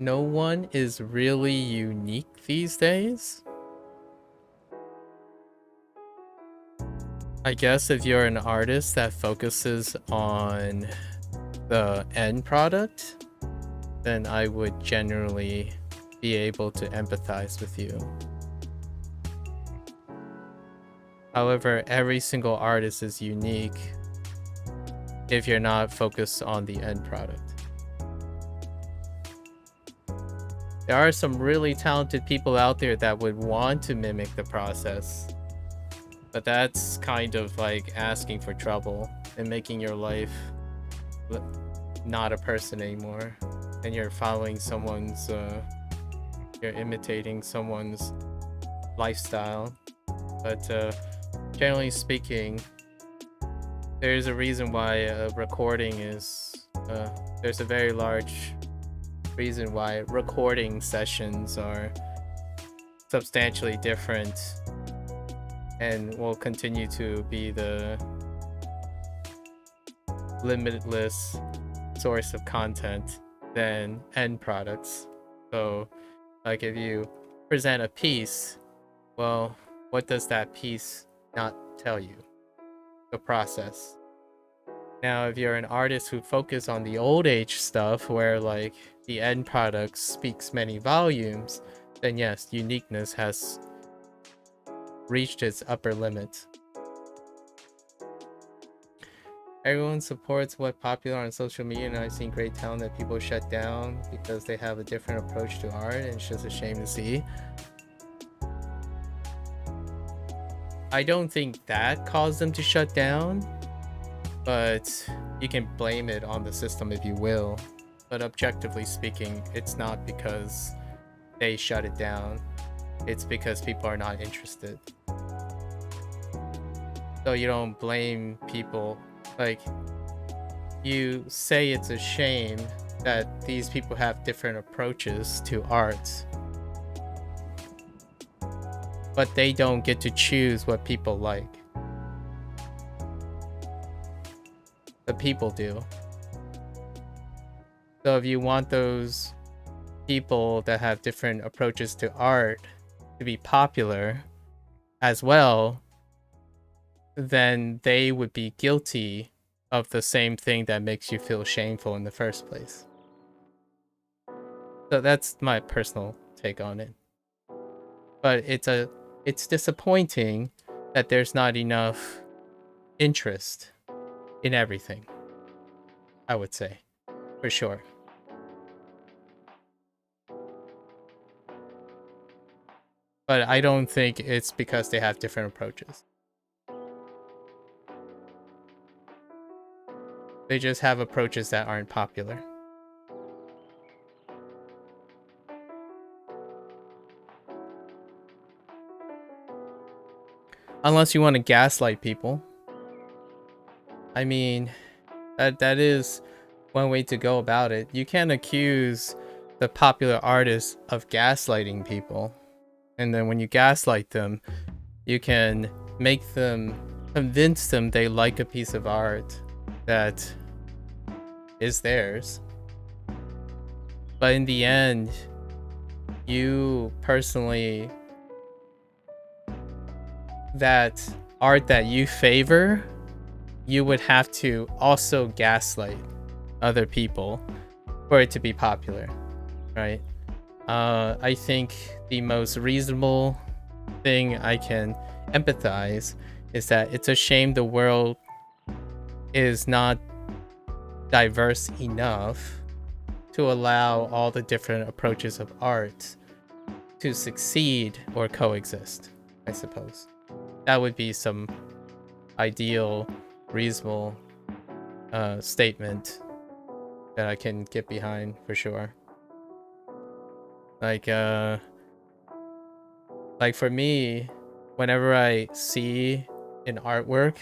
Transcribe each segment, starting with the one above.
no one is really unique these days. I guess if you're an artist that focuses on the end product, then I would generally be able to empathize with you. However, every single artist is unique if you're not focused on the end product. There are some really talented people out there that would want to mimic the process, but that's kind of like asking for trouble and making your life not a person anymore, and you're following someone's you're imitating someone's lifestyle. But generally speaking, there's a reason why recording is there's a very large reason why recording sessions are substantially different and will continue to be the limitless source of content than end products. So like if you present a piece, well, what does that piece not tell you? The process. Now if you're an artist who focus on the old age stuff where like the end product speaks many volumes, then yes, uniqueness has reached its upper limit. Everyone supports what's popular on social media, and I've seen great talent that people shut down because they have a different approach to art, and it's just a shame to see. I don't think that caused them to shut down, but you can blame it on the system if you will. But objectively speaking, it's not because they shut it down. It's because people are not interested. So you don't blame people. Like, you say it's a shame that these people have different approaches to art, but they don't get to choose what people like. The people do. So if you want those people that have different approaches to art to be popular as well, then they would be guilty of the same thing that makes you feel shameful in the first place. So that's my personal take on it. But it's disappointing that there's not enough interest in everything, I would say, for sure. But I don't think it's because they have different approaches. They just have approaches that aren't popular. Unless you want to gaslight people. I mean, that is one way to go about it. You can't accuse the popular artists of gaslighting people. And then when you gaslight them, you can make them, convince them they like a piece of art that is theirs. But in the end, you personally, that art that you favor, you would have to also gaslight other people for it to be popular, right? I think the most reasonable thing I can empathize is that it's a shame the world is not diverse enough to allow all the different approaches of art to succeed or coexist, I suppose. That would be some ideal, reasonable statement that I can get behind for sure. Like for me, whenever I see an artwork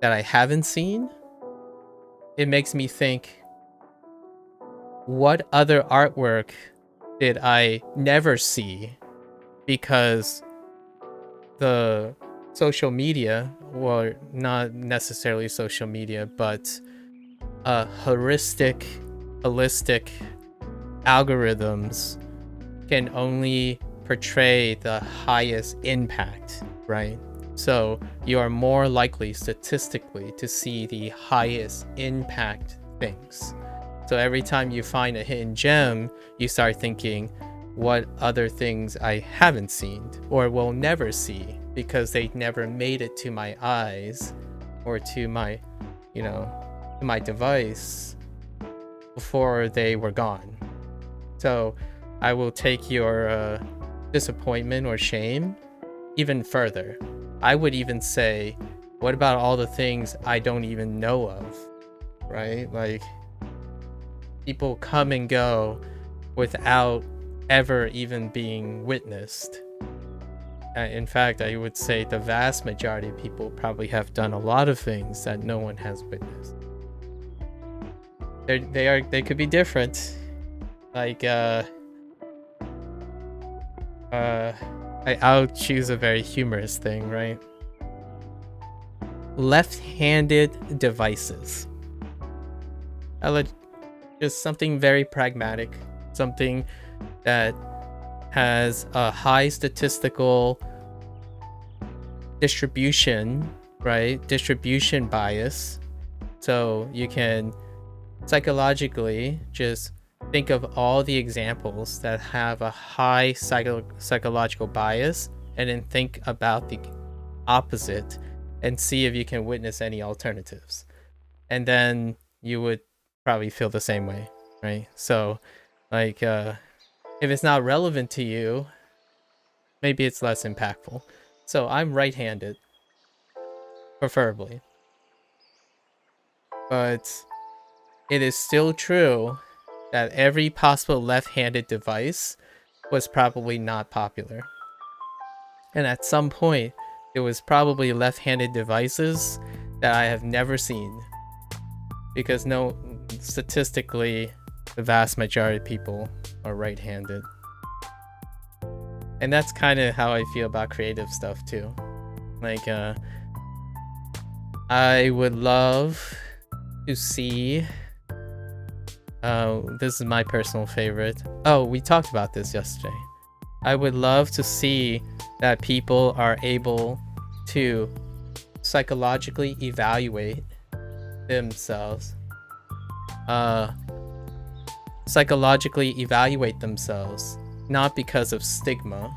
that I haven't seen, it makes me think, what other artwork did I never see because the social media, well, not necessarily social media, but a holistic algorithms can only portray the highest impact, right? So you are more likely statistically to see the highest impact things. So every time you find a hidden gem, you start thinking, what other things I haven't seen or will never see because they never made it to my eyes or to my, to my device before they were gone. So I will take your disappointment or shame even further. I would even say, what about all the things I don't even know of, right? Like, people come and go without ever even being witnessed. In fact, I would say the vast majority of people probably have done a lot of things that no one has witnessed. They could be different. Like I'll choose a very humorous thing, right? Left-handed devices. Just something very pragmatic, something that has a high statistical distribution, right? Distribution bias. So you can psychologically just think of all the examples that have a high psychological bias and then think about the opposite and see if you can witness any alternatives. And then you would probably feel the same way, right? So like if it's not relevant to you, maybe it's less impactful. So I'm right-handed, preferably. But it is still true that every possible left-handed device was probably not popular. And at some point, there was probably left-handed devices that I have never seen. Because statistically, the vast majority of people are right-handed. And that's kind of how I feel about creative stuff too. Like, I would love to see, this is my personal favorite. Oh, we talked about this yesterday. I would love to see that people are able to psychologically evaluate themselves. Not because of stigma,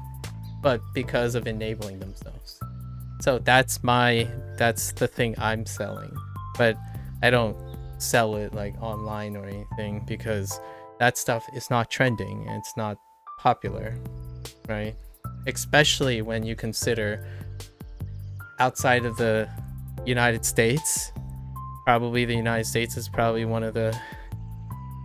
but because of enabling themselves. So that's the thing I'm selling. But I don't sell it like online or anything because that stuff is not trending and it's not popular, right? Especially when you consider outside of the United States, probably the United States is probably one of the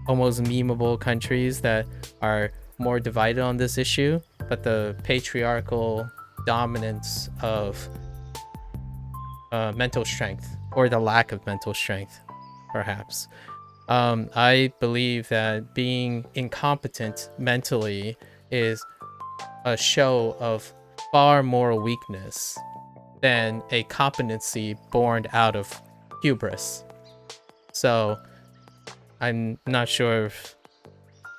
almost memeable countries that are more divided on this issue, but the patriarchal dominance of mental strength, or the lack of mental strength, perhaps. I believe that being incompetent mentally is a show of far more weakness than a competency born out of hubris. So I'm not sure if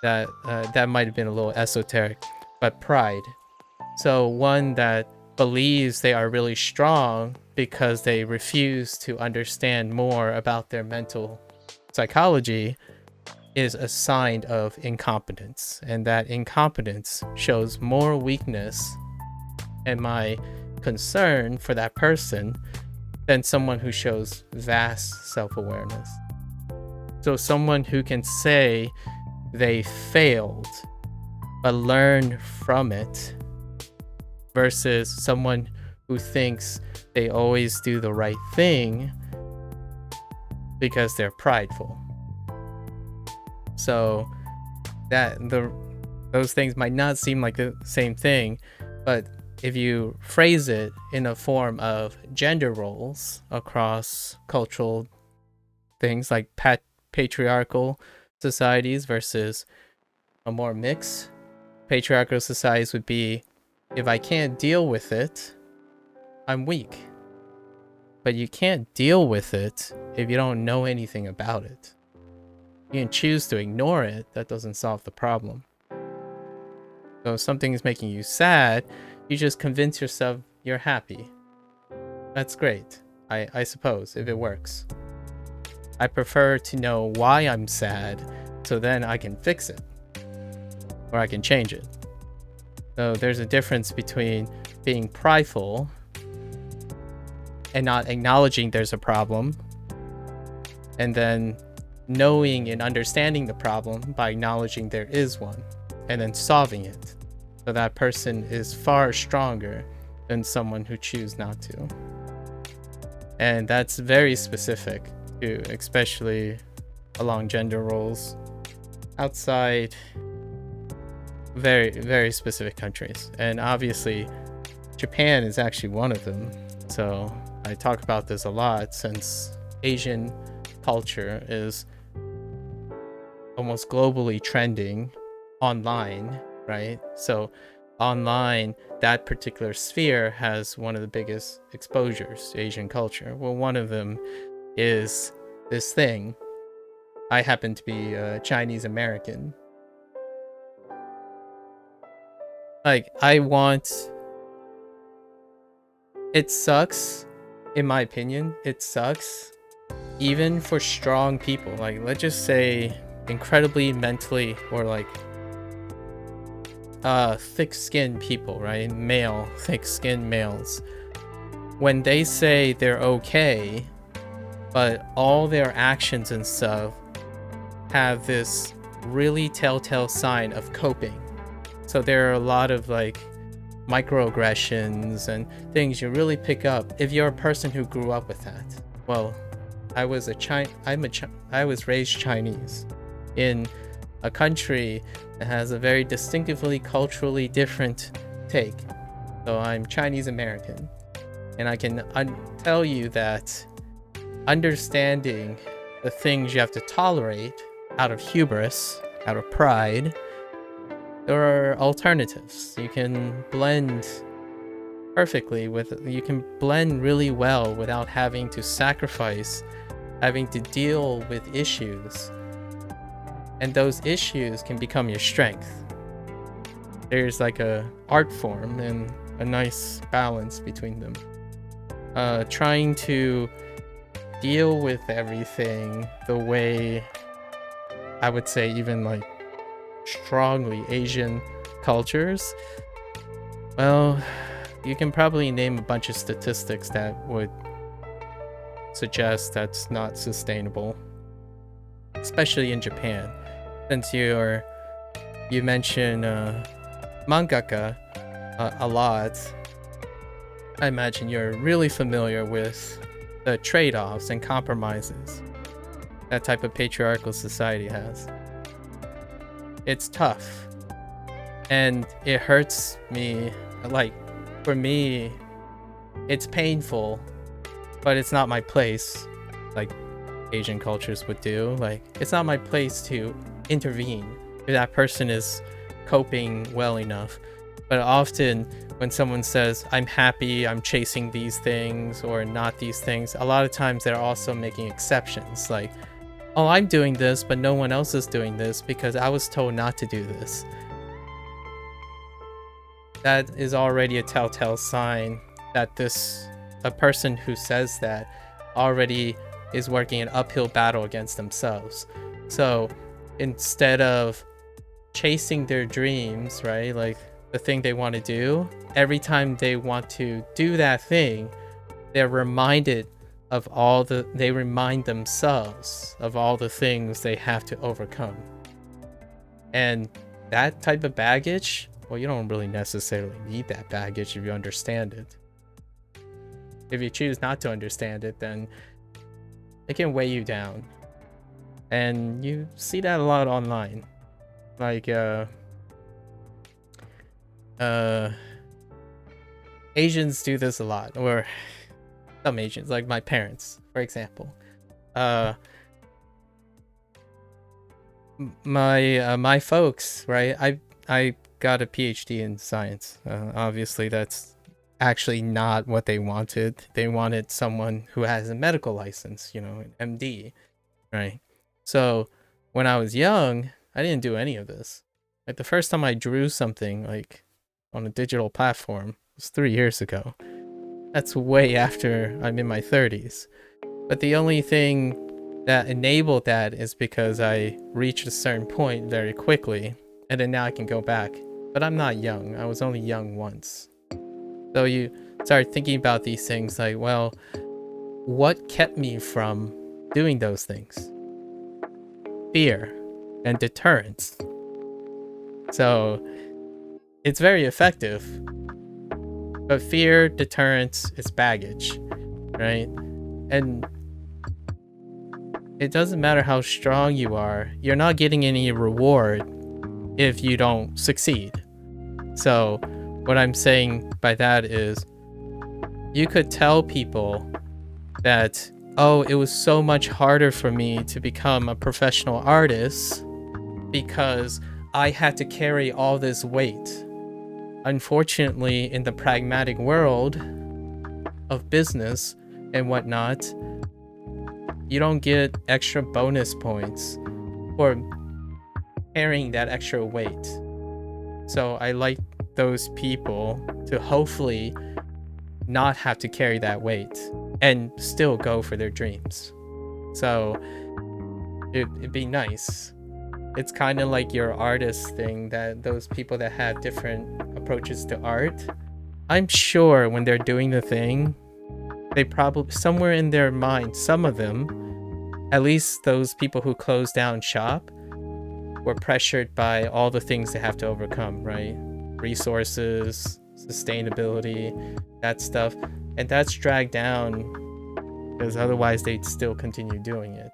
that might have been a little esoteric, but pride. So one that believes they are really strong because they refuse to understand more about their mental psychology is a sign of incompetence, and that incompetence shows more weakness and my concern for that person than someone who shows vast self-awareness. So someone who can say they failed but learn from it versus someone who thinks they always do the right thing because they're prideful. So those things might not seem like the same thing, but if you phrase it in a form of gender roles across cultural things like patriarchal societies versus a more mixed patriarchal societies would be, if I can't deal with it, I'm weak. But you can't deal with it if you don't know anything about it. You can choose to ignore it. That doesn't solve the problem. So if something is making you sad, you just convince yourself you're happy. That's great, I suppose, if it works. I prefer to know why I'm sad, so then I can fix it. Or I can change it. So there's a difference between being prideful and not acknowledging there's a problem, and then knowing and understanding the problem by acknowledging there is one, and then solving it. So that person is far stronger than someone who chooses not to. And that's very specific to, especially along gender roles outside very, very specific countries. And obviously Japan is actually one of them. So I talk about this a lot since Asian culture is almost globally trending online, right? So online, that particular sphere has one of the biggest exposures to Asian culture. Well, one of them is this thing. I happen to be Chinese American. Like, it sucks, in my opinion, it sucks, even for strong people. Like, let's just say incredibly mentally or like thick-skinned people, right? Male, thick-skinned males. When they say they're okay, but all their actions and stuff have this really telltale sign of coping. So there are a lot of like microaggressions and things you really pick up if you're a person who grew up with that. Well, I was raised Chinese in a country that has a very distinctively culturally different take. So I'm Chinese American, and I can tell you that understanding the things you have to tolerate out of hubris, out of pride, there are alternatives. You can blend perfectly you can blend really well without having to sacrifice, having to deal with issues. And those issues can become your strength. There's like a art form and a nice balance between them. Trying to deal with everything the way I would say even like strongly Asian cultures, well, you can probably name a bunch of statistics that would suggest that's not sustainable, especially in Japan. Since you mention mangaka a lot, I imagine you're really familiar with the trade-offs and compromises that type of patriarchal society has. It's tough, and it hurts me. Like, for me, it's painful, but it's not my place, like Asian cultures would do. Like, it's not my place to intervene if that person is coping well enough. But often when someone says, I'm happy, I'm chasing these things or not these things, a lot of times they're also making exceptions. Like, oh, I'm doing this, but no one else is doing this because I was told not to do this. That is already a telltale sign that a person who says that already is working an uphill battle against themselves. So instead of chasing their dreams, right, like the thing they want to do, every time they want to do that thing, they're reminded of they remind themselves of all the things they have to overcome. And that type of baggage, well, you don't really necessarily need that baggage if you understand it. If you choose not to understand it, then it can weigh you down. And you see that a lot online. Like, Asians do this a lot, or some Asians, like my parents, for example. My folks, right? I got a PhD in science. Obviously, that's actually not what they wanted. They wanted someone who has a medical license, an MD, right? So when I was young, I didn't do any of this. Like the first time I drew something like on a digital platform was 3 years ago. That's way after I'm in my 30s. But the only thing that enabled that is because I reached a certain point very quickly, and then now I can go back. But I'm not young. I was only young once. So you start thinking about these things like, well, what kept me from doing those things? Fear and deterrence. So it's very effective. But fear, deterrence is baggage, right? And it doesn't matter how strong you are, you're not getting any reward if you don't succeed. So what I'm saying by that is you could tell people that, oh, it was so much harder for me to become a professional artist because I had to carry all this weight. Unfortunately, in the pragmatic world of business and whatnot, you don't get extra bonus points for carrying that extra weight. So I like those people to hopefully not have to carry that weight and still go for their dreams. So it'd be nice. It's kind of like your artist thing, that those people that have different approaches to art, I'm sure when they're doing the thing, they probably, somewhere in their mind, some of them, at least those people who closed down shop, were pressured by all the things they have to overcome, right? Resources, sustainability, that stuff. And that's dragged down because otherwise they'd still continue doing it.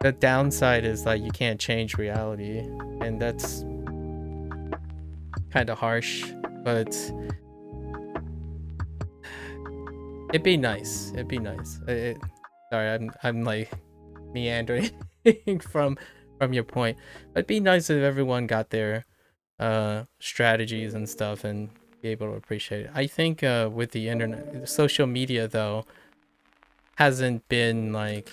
The downside is like you can't change reality, and that's kind of harsh, but it'd be nice. It'd be nice. Sorry, I'm like meandering from your point. But it'd be nice if everyone got their strategies and stuff and be able to appreciate it. I think with the internet, social media though hasn't been like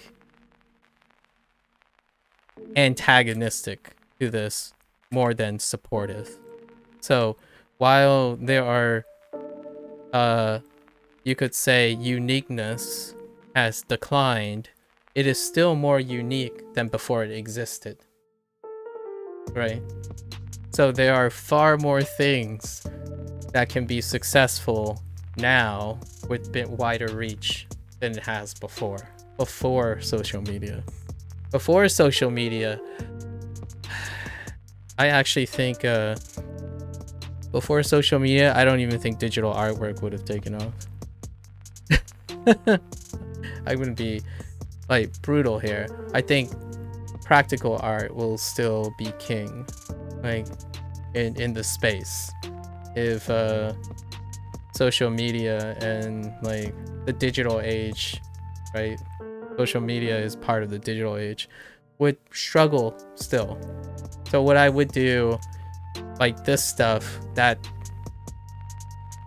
antagonistic to this, more than supportive. So while there are you could say uniqueness has declined, it is still more unique than before it existed, right? So there are far more things that can be successful now with a bit wider reach than it has before social media. Before social media, I actually think before social media, I don't even think digital artwork would have taken off. I wouldn't be like brutal here. I think practical art will still be king, like in the space. If social media and like the digital age, right? Social media is part of the digital age, would struggle still. So what I would do, like this stuff that,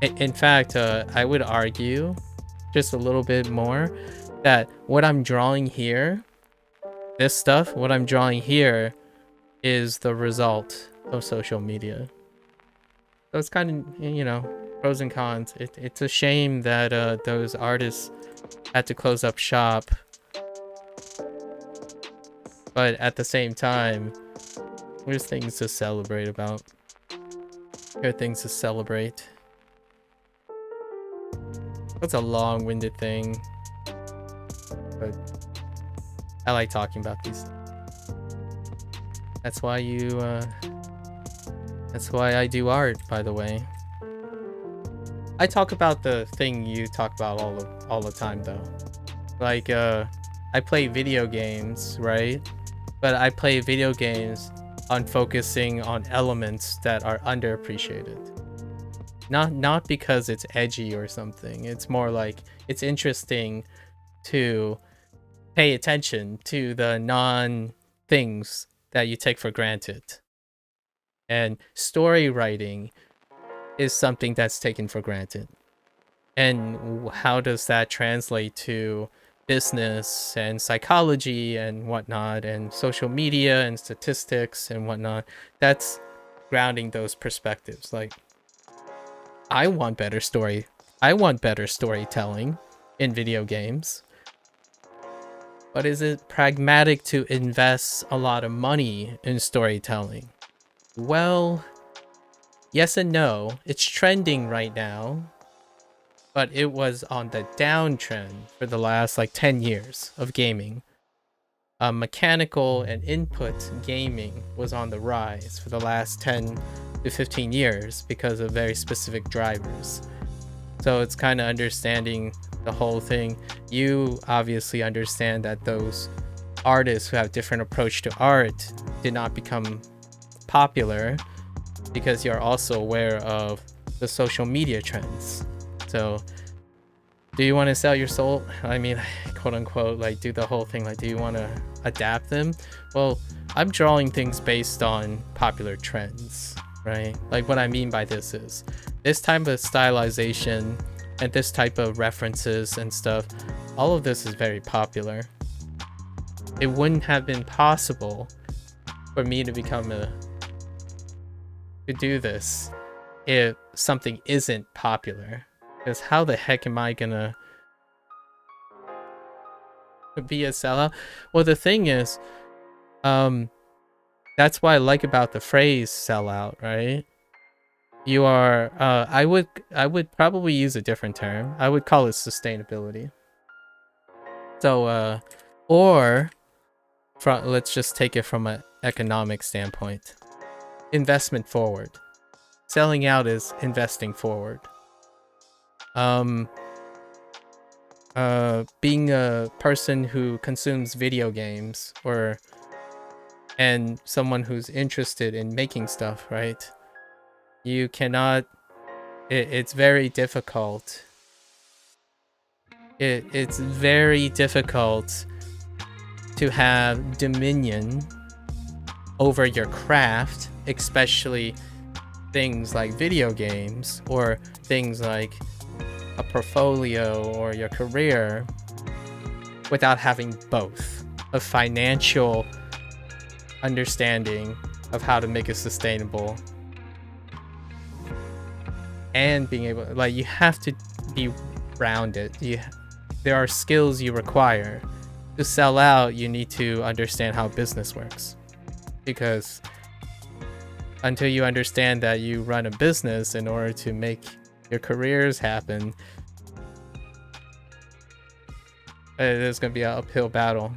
in fact, I would argue just a little bit more that what I'm drawing here, this stuff, what I'm drawing here is the result of social media. So it's kind of, you know, pros and cons. It's a shame that those artists had to close up shop. But at the same time, there's things to celebrate about. There are things to celebrate. That's a long-winded thing. But I like talking about these things. That's why that's why I do art, by the way. I talk about the thing you talk about all the time, though. Like, I play video games, right? But I play video games on focusing on elements that are underappreciated. Not because it's edgy or something. It's more like it's interesting to pay attention to the non-things that you take for granted. And story writing is something that's taken for granted. And how does that translate to business and psychology and whatnot, and social media and statistics and whatnot. That's grounding those perspectives. Like, I want better storytelling in video games. But is it pragmatic to invest a lot of money in storytelling? Well, yes and no. It's trending right now, but it was on the downtrend for the last like 10 years of gaming. Mechanical and input gaming was on the rise for the last 10 to 15 years because of very specific drivers. So it's kind of understanding the whole thing. You obviously understand that those artists who have different approach to art did not become popular because you're also aware of the social media trends. So do you want to sell your soul? I mean, quote unquote, like do the whole thing. Like, do you want to adapt them? Well, I'm drawing things based on popular trends, right? Like what I mean by this is this type of stylization and this type of references and stuff, all of this is very popular. It wouldn't have been possible for me to do this if something isn't popular. Because how the heck am I gonna be a sellout? Well, the thing is, that's what I like about the phrase sellout, right? You are, I would probably use a different term. I would call it sustainability. So, let's just take it from an economic standpoint. Investment forward. Selling out is investing forward. Being a person who consumes video games and someone who's interested in making stuff, right? You cannot, it's very difficult. It's very difficult to have dominion over your craft, especially things like video games or things like a portfolio or your career, without having both a financial understanding of how to make it sustainable and being able, like, you have to be rounded. There are skills you require to sell out. You need to understand how business works, because until you understand that you run a business in order to make your careers happen, there's gonna be an uphill battle.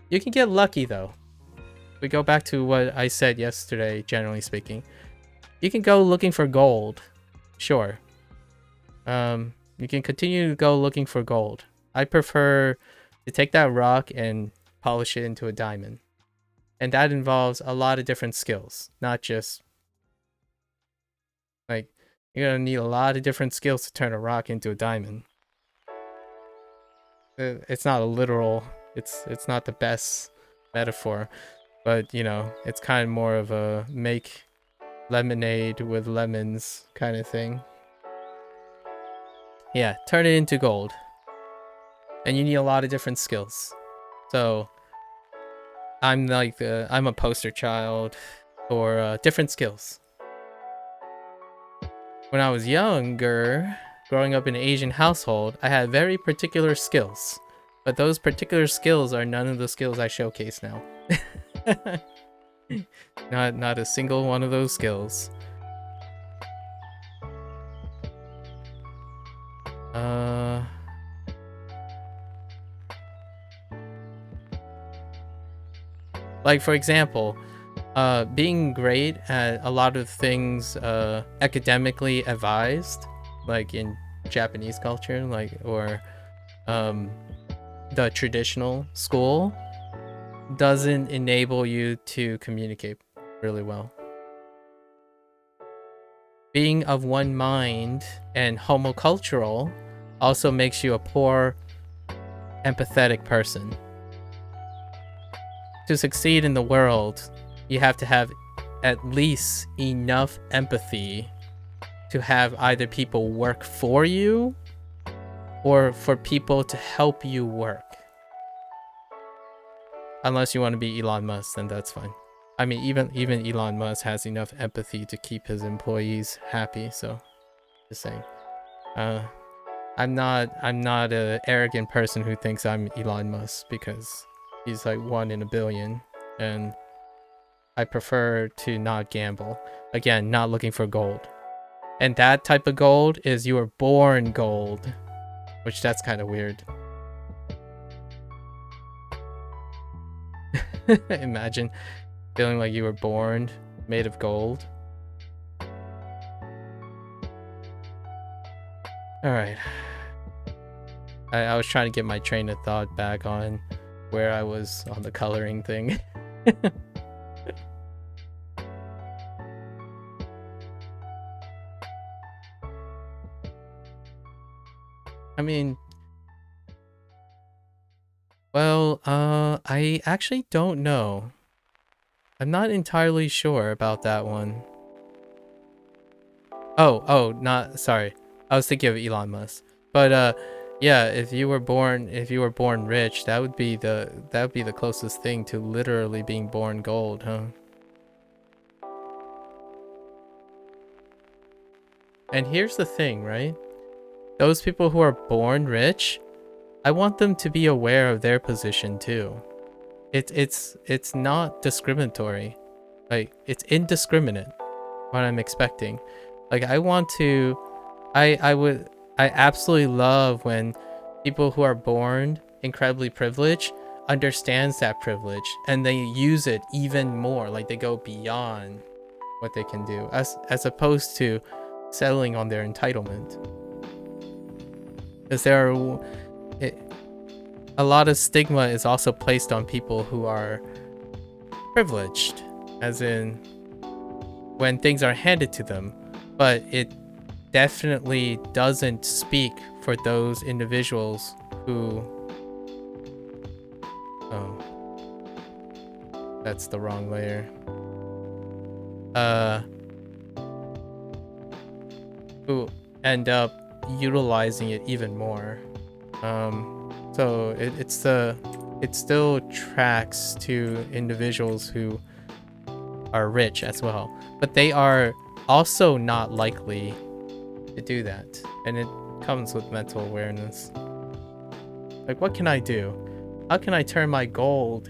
You can get lucky though. We go back to what I said yesterday. Generally speaking, you can go looking for gold, sure. You can continue to go looking for gold. I prefer to take that rock and polish it into a diamond, and that involves a lot of different skills, not just like, you're gonna need a lot of different skills to turn a rock into a diamond. It's not a literal, it's not the best metaphor, but you know, it's kind of more of a make lemonade with lemons kind of thing. Yeah, turn it into gold. And you need a lot of different skills. So I'm like I'm a poster child for different skills. When I was younger, growing up in an Asian household, I had very particular skills. But those particular skills are none of the skills I showcase now. Not a single one of those skills. Like, for example, being great at a lot of things academically advised, like in Japanese culture, like, or the traditional school, doesn't enable you to communicate really well. Being of one mind and homocultural also makes you a poor, empathetic person. To succeed in the world, you have to have at least enough empathy to have either people work for you or for people to help you work. Unless you want to be Elon Musk, then that's fine. I mean, even Elon Musk has enough empathy to keep his employees happy. So, just saying. I'm not a arrogant person who thinks I'm Elon Musk because he's like 1 in a billion, and I prefer to not gamble. Again, not looking for gold. And that type of gold is you were born gold, which that's kind of weird. Imagine feeling like you were born made of gold. All right. I was trying to get my train of thought back on where I was on the coloring thing. I mean, well, I actually don't know. I'm not entirely sure about that one. Oh, sorry. I was thinking of Elon Musk. But yeah, if you were born rich, that would be the closest thing to literally being born gold, huh? And here's the thing, right? Those people who are born rich, I want them to be aware of their position too. It's not discriminatory. Like, it's indiscriminate what I'm expecting. Like, I absolutely love when people who are born incredibly privileged understands that privilege and they use it even more. Like, they go beyond what they can do as opposed to settling on their entitlement. Because a lot of stigma is also placed on people who are privileged, as in when things are handed to them, but it definitely doesn't speak for those individuals who... Oh, that's the wrong layer. Who end up utilizing it even more. So it still tracks to individuals who are rich as well, but they are also not likely to do that, and it comes with mental awareness. Like, what can I do? How can I turn my gold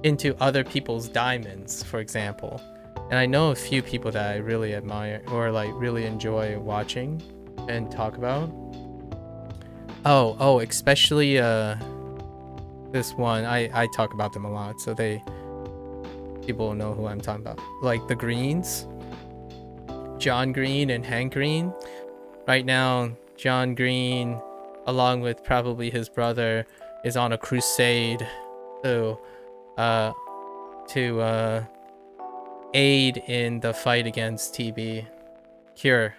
into other people's diamonds, for example? And I know a few people that I really admire or like really enjoy watching and talk about. Oh, especially this one. I talk about them a lot, so people know who I'm talking about. Like the Greens, John Green and Hank Green. Right now, John Green, along with probably his brother, is on a crusade to aid in the fight against TB, cure,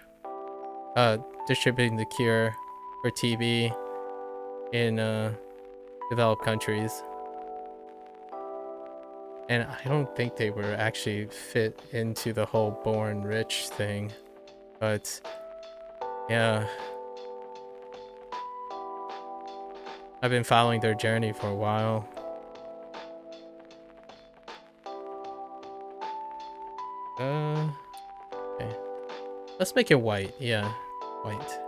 distributing the cure for TB in developed countries. And I don't think they were actually fit into the whole born rich thing, but yeah, I've been following their journey for a while. Okay. Let's make it white. Yeah, white.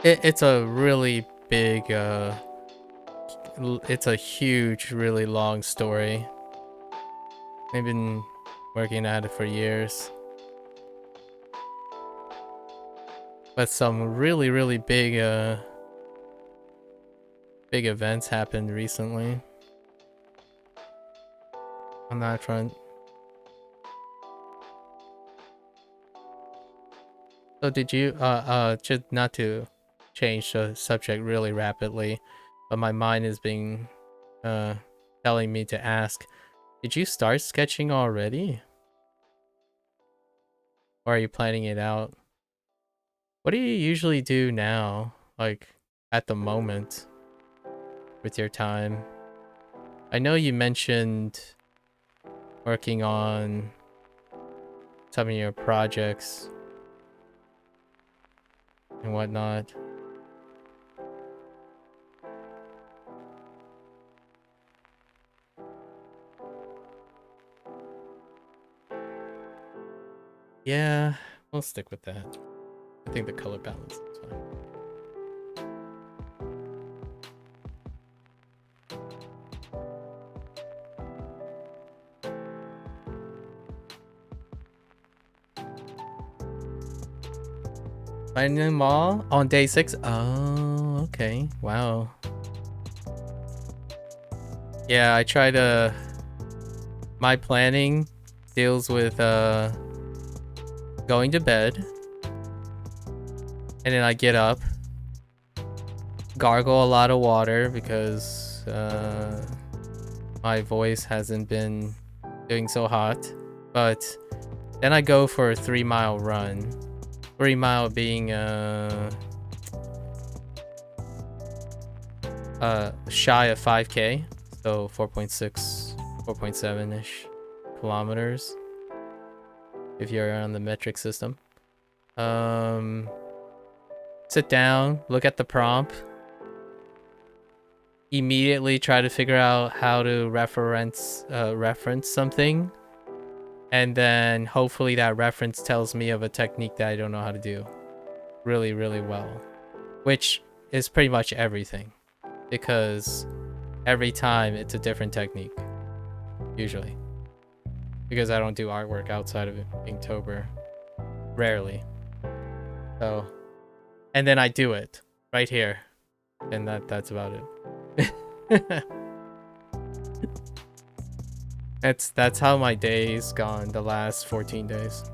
It's a really big, it's a huge, really long story. They've been working at it for years. But some really, really big events happened recently on that front. So did you, just not to change the subject really rapidly, but my mind is being, telling me to ask, did you start sketching already? Or are you planning it out? What do you usually do now, like, at the moment, with your time? I know you mentioned working on some of your projects and whatnot. Yeah, we'll stick with that. I think the color balance is fine. Finding them all on day 6. Oh, okay. Wow. Yeah, I try to. My planning deals with going to bed, and then I get up, gargle a lot of water because my voice hasn't been doing so hot, but then I go for a 3-mile run. 3 mile being shy of 5k, so 4.7-ish kilometers if you're on the metric system. Sit down, look at the prompt, immediately try to figure out how to reference something, and then hopefully that reference tells me of a technique that I don't know how to do really, really well, which is pretty much everything, because every time it's a different technique, usually, because I don't do artwork outside of it being Inktober, rarely. So, and then I do it right here, and that's about it. That's how my day's gone the last 14 days.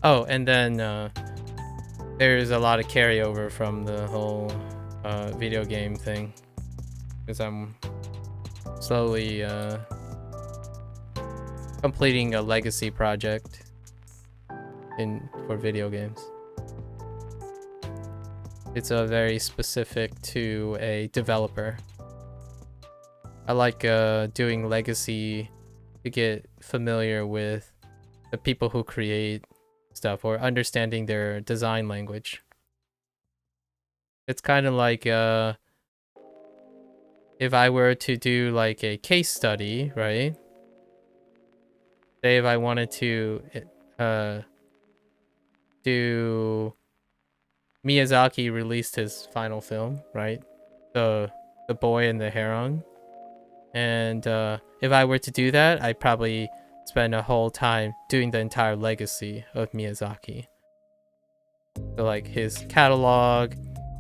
Oh, and then there's a lot of carryover from the whole video game thing, because I'm slowly completing a legacy project for video games. It's very specific to a developer. I like doing legacy to get familiar with the people who create stuff, or understanding their design language. It's kind of like if I were to do like a case study, right? Say if I wanted to do Miyazaki released his final film, right? The Boy and the Heron. And if I were to do that, I'd probably spend a whole time doing the entire legacy of Miyazaki. So like his catalog,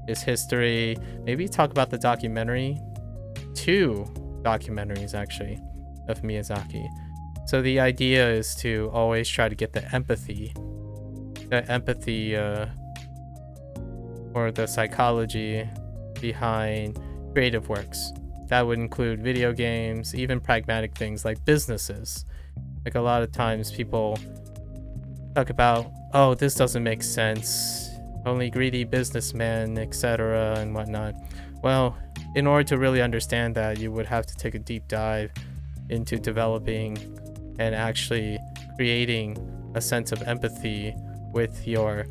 his history, maybe talk about the documentary. 2 documentaries actually of Miyazaki. So the idea is to always try to get the empathy or the psychology behind creative works. That would include video games, even pragmatic things like businesses. Like a lot of times people talk about, oh, this doesn't make sense, only greedy businessmen, etc. and whatnot. Well, in order to really understand that, you would have to take a deep dive into developing and actually creating a sense of empathy with your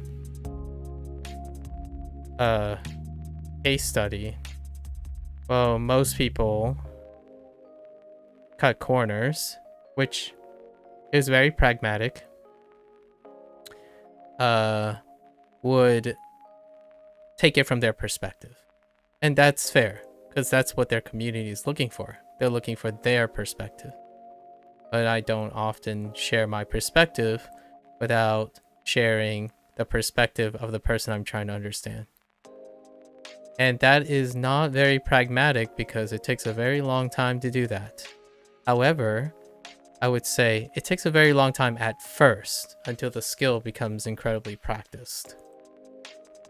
case study. Well, most people cut corners, which is very pragmatic. Would take it from their perspective. And that's fair, because that's what their community is looking for. They're looking for their perspective. But I don't often share my perspective without sharing the perspective of the person I'm trying to understand. And that is not very pragmatic, because it takes a very long time to do that. However, I would say it takes a very long time at first until the skill becomes incredibly practiced.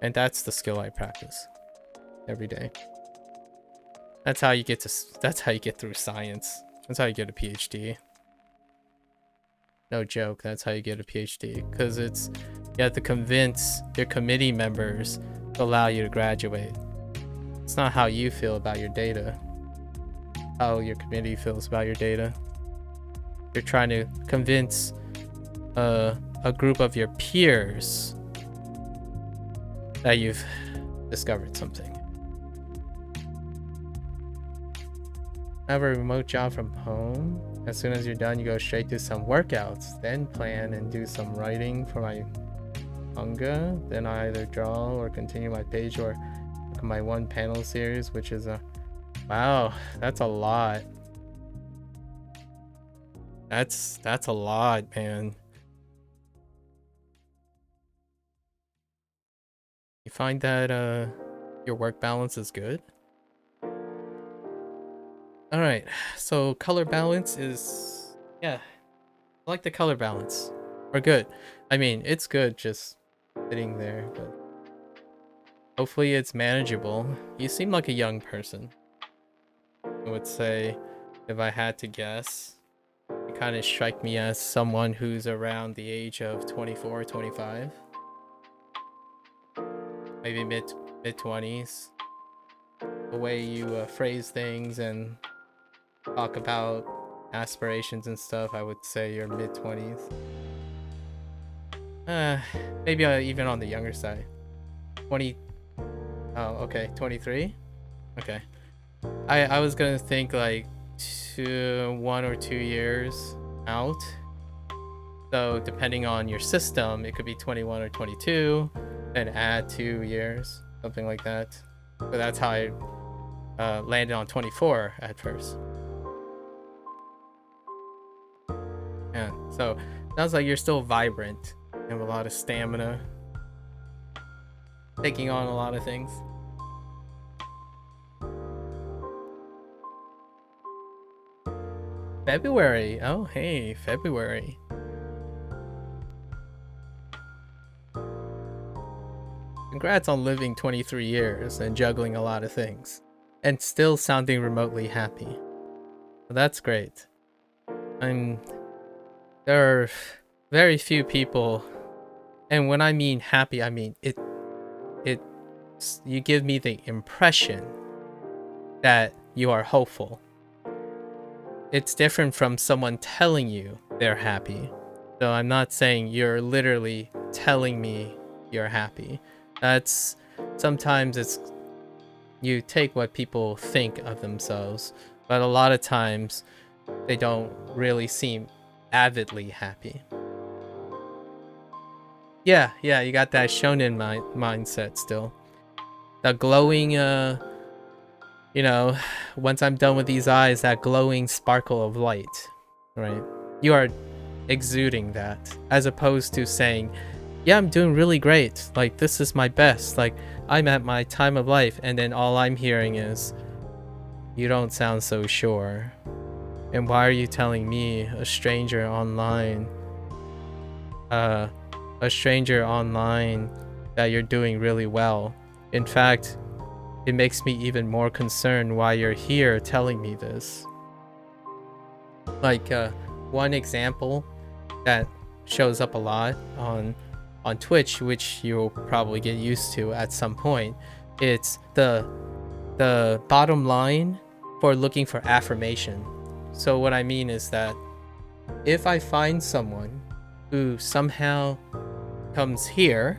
And that's the skill I practice every day. That's how you get through science. That's how you get a PhD. No joke, that's how you get a PhD, because you have to convince your committee members to allow you to graduate. It's not how you feel about your data, how your committee feels about your data. You're trying to convince a group of your peers that you've discovered something. Have a remote job from home. As soon as you're done, you go straight to some workouts, then plan and do some writing for my manga. Then I either draw or continue my page or my one panel series, which is a wow, that's a lot. That's a lot, man. You find that your work balance is good? All right, so color balance is, yeah, I like the color balance. We're good. I mean, it's good just sitting there, but hopefully it's manageable. You seem like a young person. I would say, if I had to guess, you kind of strike me as someone who's around the age of 24, 25. Maybe mid-20s. The way you phrase things and talk about aspirations and stuff, I would say you're mid-20s. Maybe even on the younger side. 20. Oh, okay, 23. Okay. I was gonna think like 1 or 2 years out. So depending on your system, it could be 21 or 22, and add 2 years, something like that. So that's how I landed on 24 at first. Yeah, so sounds like you're still vibrant. You have a lot of stamina, taking on a lot of things. February. Oh, hey, February. Congrats on living 23 years and juggling a lot of things, and still sounding remotely happy. Well, that's great. There are very few people, and when I mean happy, I mean you give me the impression that you are hopeful. It's different from someone telling you they're happy. So I'm not saying you're literally telling me you're happy. That's sometimes it's you take what people think of themselves, but a lot of times they don't really seem avidly happy. Yeah, you got that shonen mindset still. The glowing, once I'm done with these eyes, that glowing sparkle of light, right? You are exuding that, as opposed to saying, yeah, I'm doing really great. Like, this is my best. Like, I'm at my time of life. And then all I'm hearing is, you don't sound so sure. And why are you telling me, a stranger online, that you're doing really well? In fact, it makes me even more concerned why you're here telling me this. Like, one example that shows up a lot on Twitch, which you'll probably get used to at some point, it's the bottom line for looking for affirmation. So what I mean is that if I find someone who somehow comes here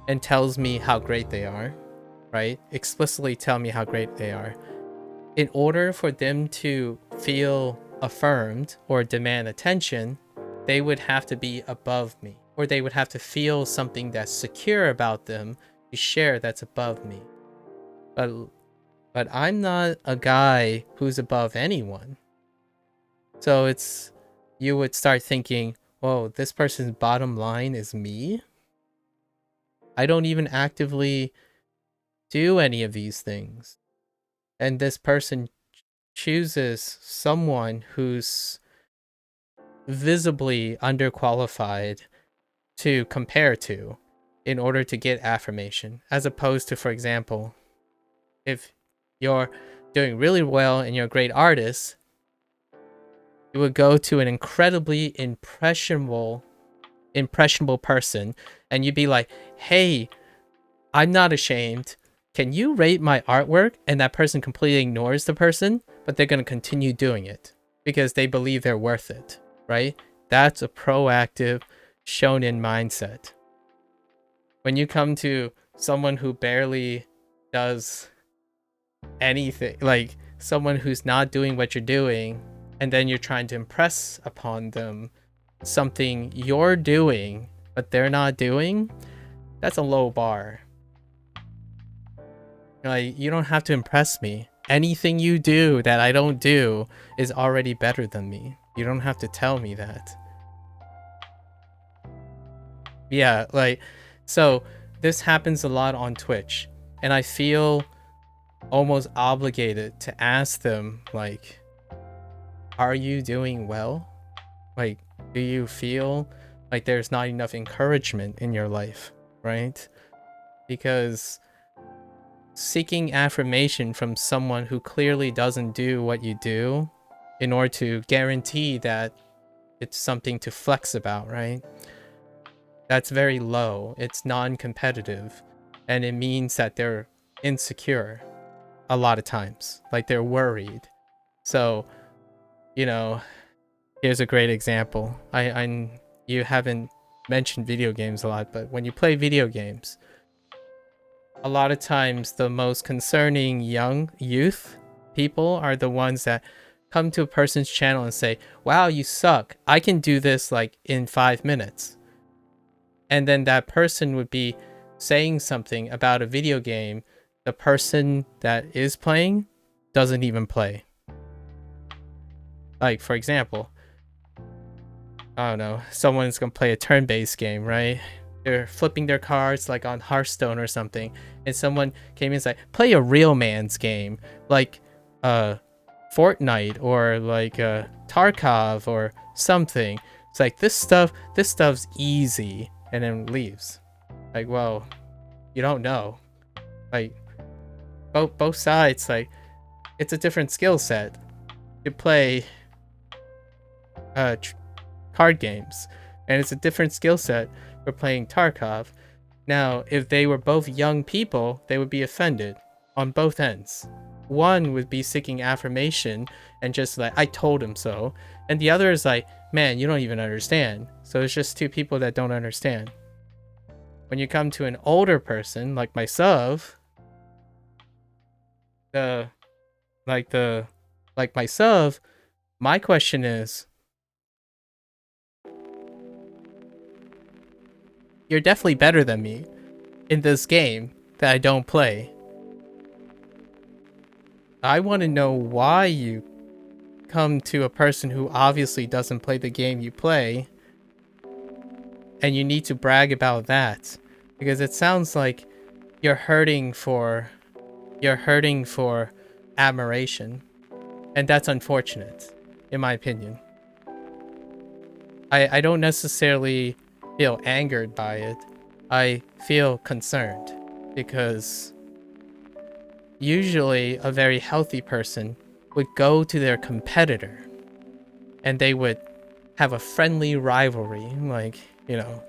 and tells me how great they are, right? Explicitly tell me how great they are. In order for them to feel affirmed or demand attention, they would have to be above me, or they would have to feel something that's secure about them to share that's above me. But I'm not a guy who's above anyone. So you would start thinking, whoa, this person's bottom line is me? I don't even actively do any of these things. And this person chooses someone who's visibly underqualified to compare to in order to get affirmation, as opposed to, for example, if you're doing really well and you're a great artist, you would go to an incredibly impressionable person and you'd be like, hey, I'm not ashamed, can you rate my artwork? And that person completely ignores the person, but they're going to continue doing it. because they believe they're worth it, right? That's a proactive shonen mindset. When you come to someone who barely does anything, like someone who's not doing what you're doing, and then you're trying to impress upon them something you're doing but they're not doing, that's a low bar. Like, you don't have to impress me. Anything you do that I don't do is already better than me. You don't have to tell me that. Yeah, like, so this happens a lot on Twitch, and I feel almost obligated to ask them, like, are you doing well? Like, do you feel like there's not enough encouragement in your life, right? Because seeking affirmation from someone who clearly doesn't do what you do in order to guarantee that it's something to flex about, right? That's very low. It's non-competitive, and it means that they're insecure a lot of times. Like, they're worried. So, you know, here's a great example. You haven't mentioned video games a lot, but when you play video games, a lot of times the most concerning young youth people are the ones that come to a person's channel and say, wow, you suck. I can do this like in 5 minutes. And then that person would be saying something about a video game the person that is playing doesn't even play. Like, for example, I don't know, someone's gonna play a turn-based game, right? They're flipping their cards like on Hearthstone or something, and someone came in and said, play a real man's game, like Fortnite or like Tarkov or something. It's like, this stuff's easy, and then leaves. Like, well, you don't know. Like, both sides, like, it's a different skill set. You play card games, and it's a different skill set for playing Tarkov. Now, if they were both young people, they would be offended on both ends. One would be seeking affirmation and just like, I told him so, and the other is like, man, you don't even understand. So it's just two people that don't understand. When you come to an older person like myself, my question is, you're definitely better than me in this game that I don't play. I want to know why you come to a person who obviously doesn't play the game you play, and you need to brag about that, because it sounds like you're hurting for admiration, and that's unfortunate, in my opinion. I don't necessarily feel angered by it. I feel concerned, because usually a very healthy person would go to their competitor and they would have a friendly rivalry, like, you know,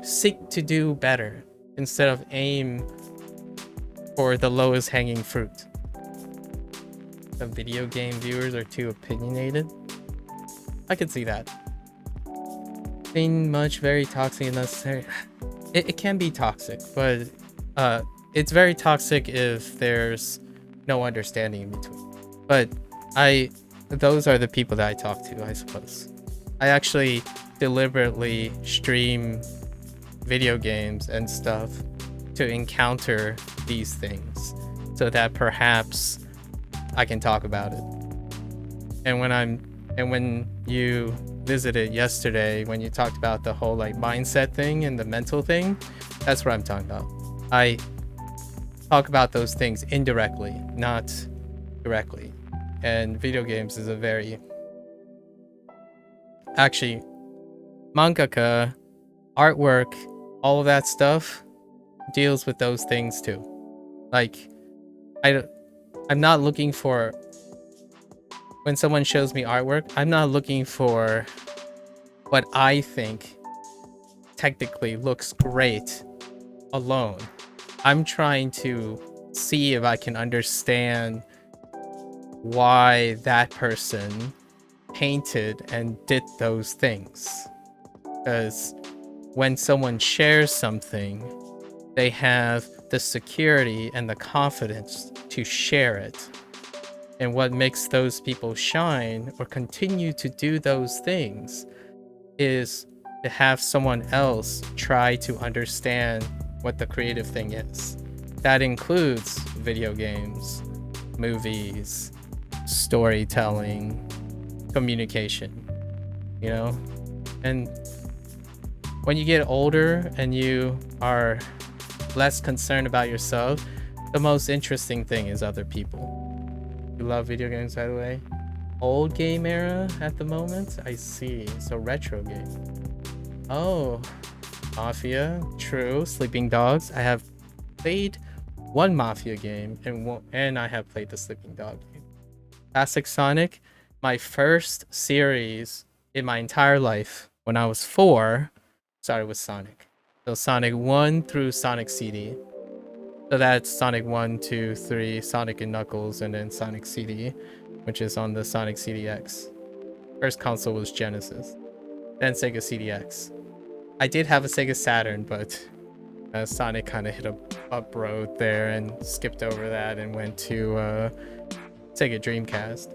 seek to do better instead of aim for the lowest hanging fruit. The video game viewers are too opinionated. I could see that. Being much very toxic and necessary. It can be toxic, but it's very toxic if there's no understanding in between. But those are the people that I talk to, I suppose. I actually deliberately stream video games and stuff to encounter these things, so that perhaps I can talk about it. And when you visited yesterday, when you talked about the whole like mindset thing and the mental thing, that's what I'm talking about. I talk about those things indirectly, not directly. And video games is a very, actually, mangaka, artwork, all of that stuff deals with those things too. Like, I'm not looking for, when someone shows me artwork, I'm not looking for what I think technically looks great alone. I'm trying to see if I can understand why that person painted and did those things. Because when someone shares something, they have the security and the confidence to share it. And what makes those people shine or continue to do those things is to have someone else try to understand what the creative thing is. That includes video games, movies, storytelling, communication, you know? And when you get older and you are less concerned about yourself, the most interesting thing is other people. You love video games, by the way? Old game era at the moment? I see. So retro game. Oh, Mafia. True. Sleeping Dogs. I have played one Mafia game and I have played the Sleeping Dog game. Classic Sonic. My first series in my entire life when I was 4 started with Sonic. So Sonic 1 through Sonic CD. So that's Sonic 1, 2, 3, Sonic and Knuckles, and then Sonic CD, which is on the Sonic CDX. First console was Genesis, then Sega CDX. I did have a Sega Saturn, but Sonic kind of hit a up road there and skipped over that and went to Sega Dreamcast.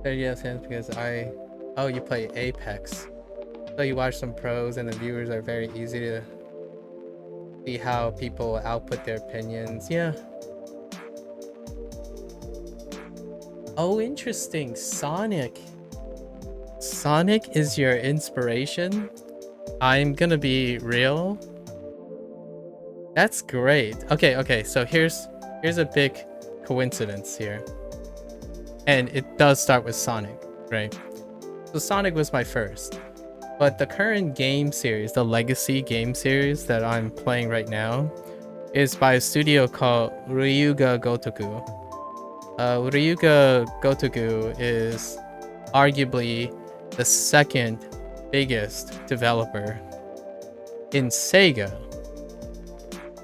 Yes, because oh, you play Apex. So you watch some pros and the viewers are very easy to see how people output their opinions. Yeah. Oh, interesting. Sonic is your inspiration? I'm gonna be real. That's great. Okay, so here's a big coincidence here. And it does start with Sonic, right? So Sonic was my first. But the current game series, the legacy game series that I'm playing right now, is by a studio called Ryuga Gotoku. Ryuga Gotoku is arguably the second biggest developer in Sega,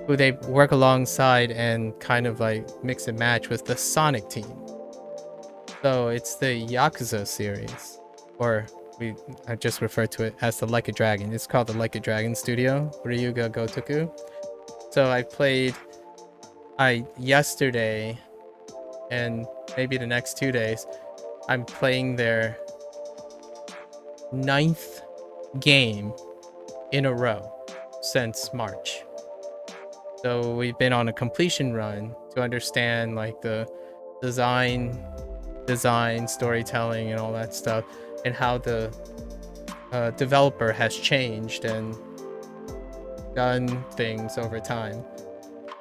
who they work alongside and kind of like mix and match with the Sonic team. So it's the Yakuza series, or I just refer to it as the Like a Dragon. It's called the Like a Dragon Studio, Ryuga Gotoku. So I played yesterday and maybe the next 2 days, I'm playing their 9th game in a row since March. So we've been on a completion run to understand like the design, storytelling, and all that stuff, and how the developer has changed and done things over time.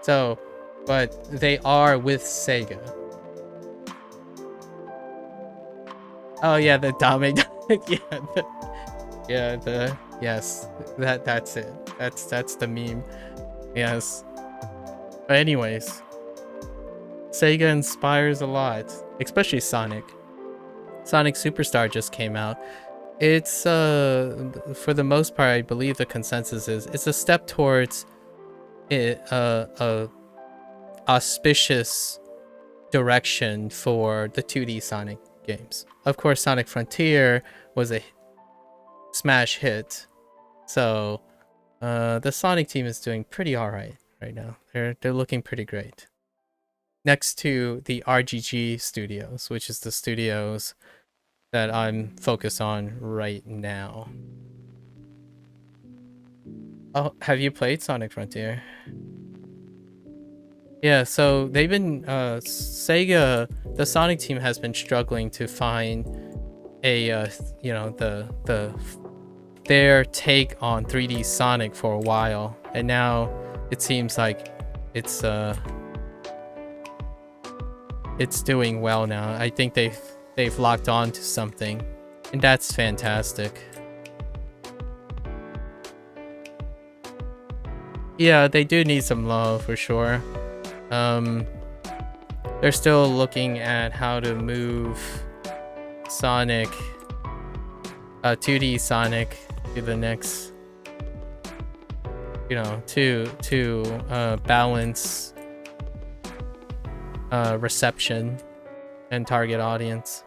So, but they are with Sega. Oh yeah, the Dame. Yes, that's it. That's the meme. Yes. But anyways, Sega inspires a lot, especially Sonic. Sonic Superstar just came out. It's for the most part, I believe the consensus is it's a step towards a auspicious direction for the 2D Sonic games. Of course, Sonic Frontier was a smash hit, so the Sonic team is doing pretty alright right now. They're looking pretty great. Next to the RGG studios, which is the studios that I'm focused on right now. Oh, have you played Sonic Frontier? Yeah, so they've been Sega, the Sonic team has been struggling to find a their take on 3D Sonic for a while, and now it seems like it's doing well now. I think they've locked on to something, and that's fantastic. Yeah, they do need some love for sure. They're still looking at how to move Sonic, 2D Sonic, to the next, to balance reception and target audience.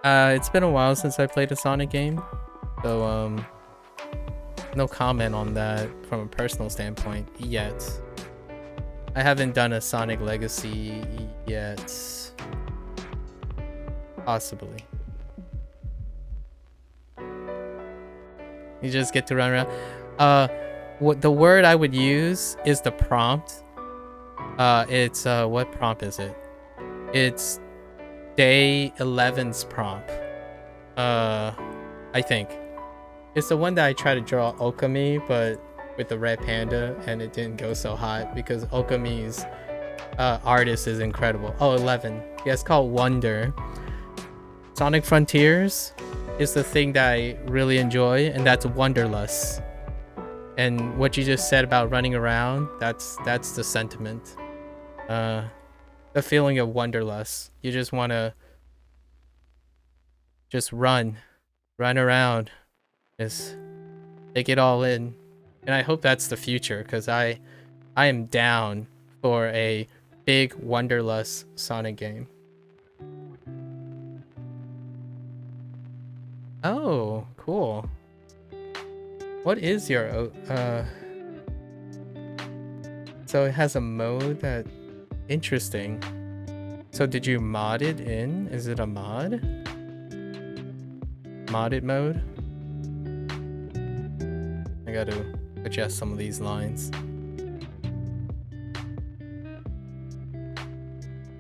It's been a while since I played a Sonic game, so no comment on that from a personal standpoint yet. I haven't done a Sonic Legacy yet. Possibly. You just get to run around. What the word I would use is the prompt. It's what prompt is it? It's day 11's prompt. I think it's the one that I tried to draw Okami, but with the red panda, and it didn't go so hot because Okami's artist is incredible. Oh, 11. Yeah, it's called Wonder. Sonic Frontiers is the thing that I really enjoy, and that's Wonderlust. And what you just said about running around, that's the sentiment. The feeling of Wonderlust. You just want to just run around, just take it all in. And I hope that's the future, because I am down for a big Wonderlust Sonic game. Oh, cool. What is your so it has a mode that interesting. So did you mod it in? Is it a mod? Modded mode? I gotta adjust some of these lines.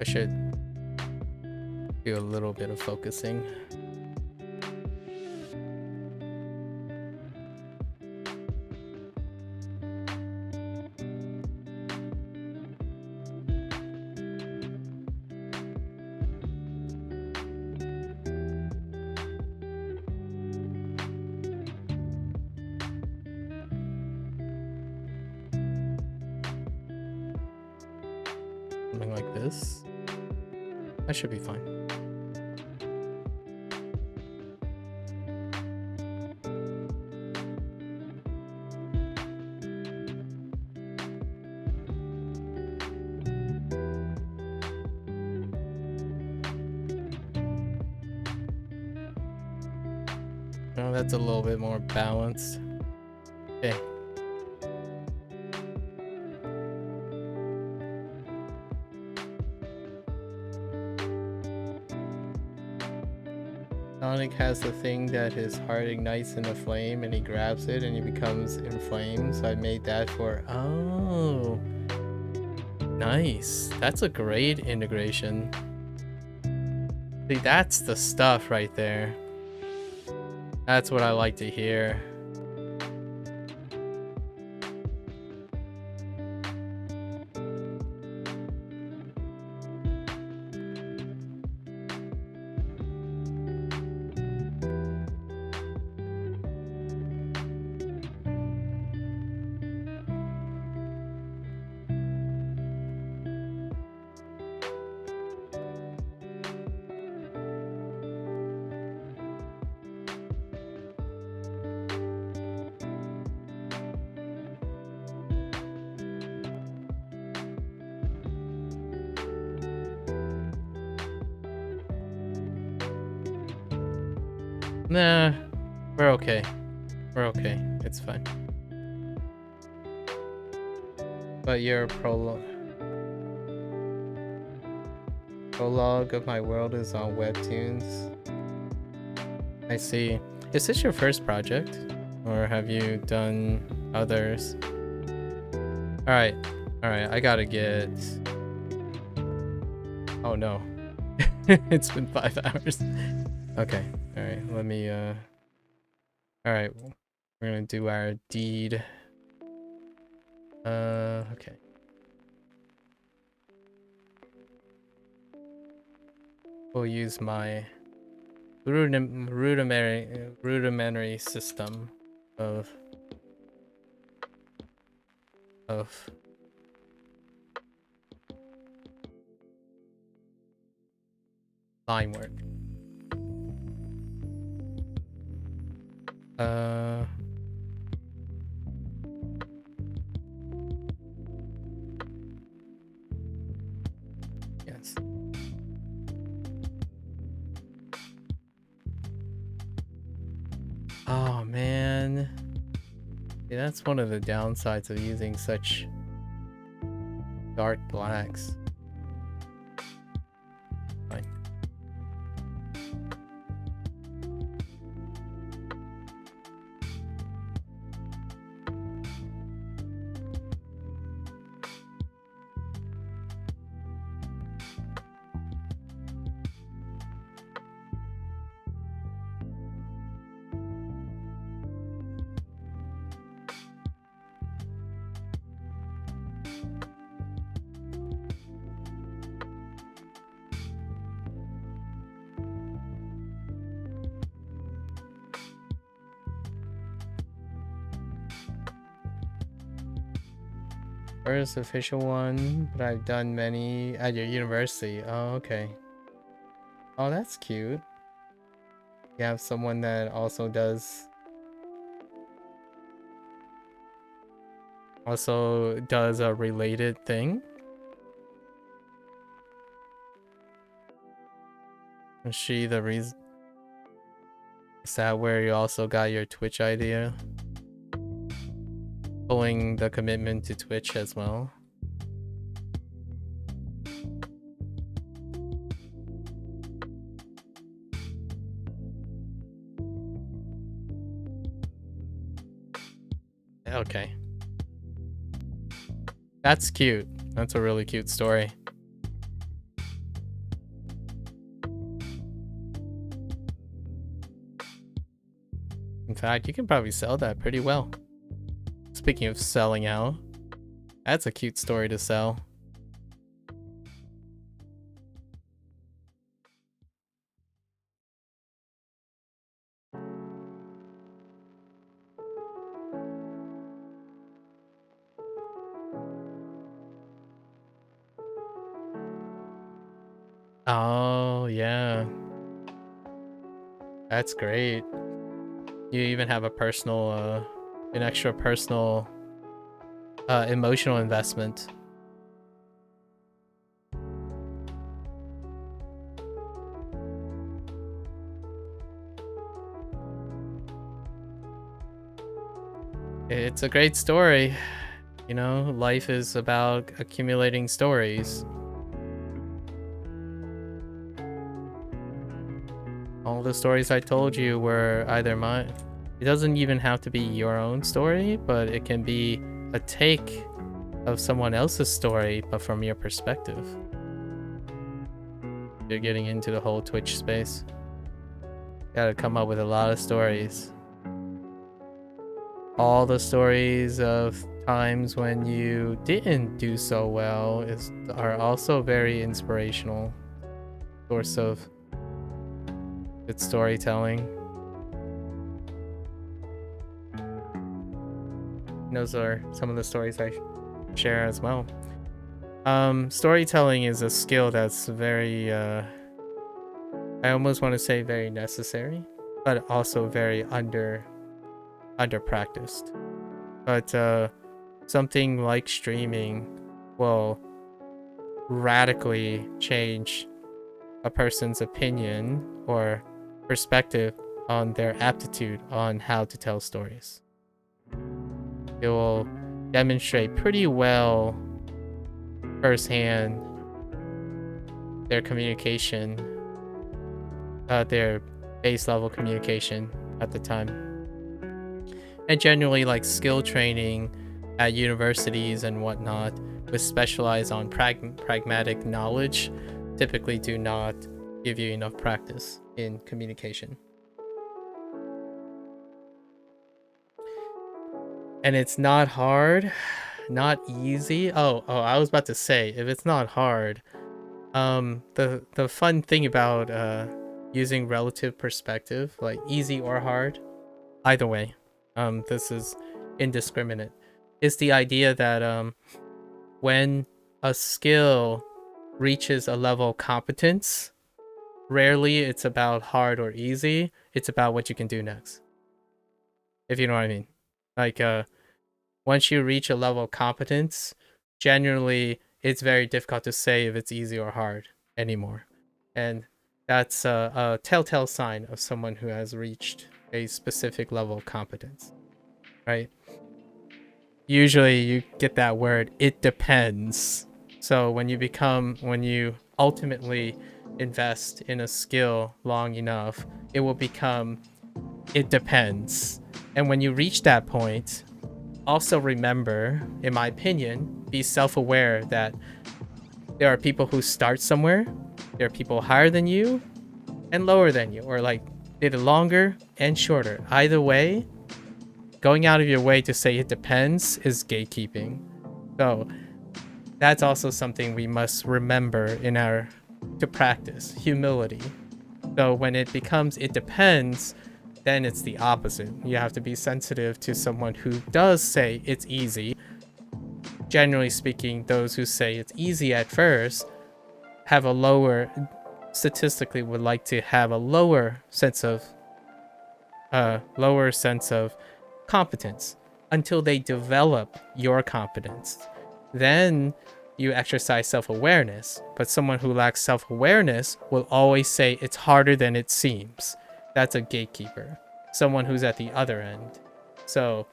I should do a little bit of focusing. Something like this. That should be fine. Oh, that's a little bit more balanced. Okay. Sonic has the thing that his heart ignites in a flame and he grabs it and he becomes inflamed. So I made that for... Oh. Nice. That's a great integration. See, that's the stuff right there. That's what I like to hear. Nah, we're okay. We're okay. It's fine. But your prologue of my world is on Webtoons. I see. Is this your first project? Or have you done others? Alright. Alright, I gotta get... Oh no. It's been 5 hours. Okay. Alright, let me Alright, we're gonna do our deed. Okay. We'll use my rudimentary system of line work. Yes. Yeah, that's one of the downsides of using such dark blacks. Fine. First official one, but I've done many at your university. Oh, okay. Oh, that's cute. You have someone that also does a related thing. Is she the reason? Is that where you also got your Twitch idea? Pulling the commitment to Twitch as well. Okay. That's cute. That's a really cute story. In fact, you can probably sell that pretty well. Speaking of selling out, that's a cute story to sell. Oh, yeah. That's great. You even have a personal, an extra personal, emotional investment. It's a great story. You know, life is about accumulating stories. All the stories I told you were either mine. It doesn't even have to be your own story, but it can be a take of someone else's story, but from your perspective. You're getting into the whole Twitch space. Gotta come up with a lot of stories. All the stories of times when you didn't do so well are also very inspirational. Source of good storytelling. Those are some of the stories I share as well. Storytelling is a skill that's very, I almost want to say very necessary, but also very under practiced. But something like streaming will radically change a person's opinion or perspective on their aptitude on how to tell stories. It will demonstrate pretty well firsthand their communication, their base level communication at the time. And generally, like skill training at universities and whatnot, with specialized on pragmatic knowledge, typically do not give you enough practice in communication. And it's not hard, not easy. Oh, I was about to say, if it's not hard, the fun thing about using relative perspective, like easy or hard, either way, this is indiscriminate, is the idea that when a skill reaches a level of competence, rarely it's about hard or easy, it's about what you can do next. If you know what I mean. Like, once you reach a level of competence, generally it's very difficult to say if it's easy or hard anymore. And that's a telltale sign of someone who has reached a specific level of competence, right? usually you get that word, it depends. So when you ultimately invest in a skill long enough, it will become, it depends. And when you reach that point, also remember, in my opinion, be self-aware that there are people who start somewhere, there are people higher than you and lower than you, or like did it longer and shorter. Either way, going out of your way to say it depends is gatekeeping. So that's also something we must remember in our to practice humility. So when it becomes it depends, then it's the opposite. You have to be sensitive to someone who does say it's easy. Generally speaking, those who say it's easy at first have a lower, statistically would like to have a lower sense of competence until they develop your competence. Then you exercise self-awareness, but someone who lacks self-awareness will always say it's harder than it seems. That's a gatekeeper, someone who's at the other end. So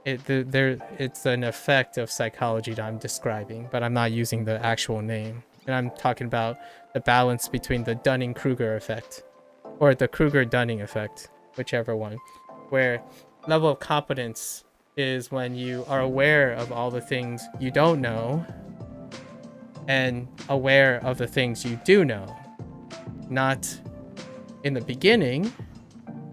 it's an effect of psychology that I'm describing, but I'm not using the actual name. And I'm talking about the balance between the Dunning-Kruger effect or the Kruger-Dunning effect, whichever one, where level of competence is when you are aware of all the things you don't know and aware of the things you do know. Not in the beginning,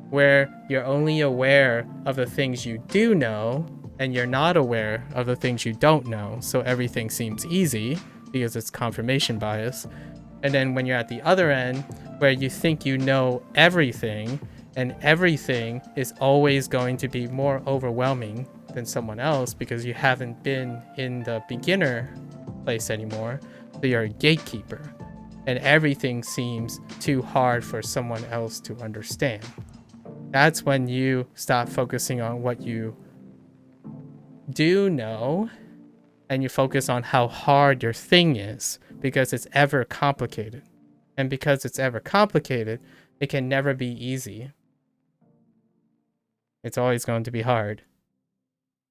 where you're only aware of the things you do know and you're not aware of the things you don't know, so everything seems easy because it's confirmation bias. And then when you're at the other end, where you think you know everything, and everything is always going to be more overwhelming than someone else because you haven't been in the beginner place anymore, so you're a gatekeeper, and everything seems too hard for someone else to understand. That's when you stop focusing on what you do know and you focus on how hard your thing is, because it's ever complicated. And because it's ever complicated, it can never be easy. It's always going to be hard.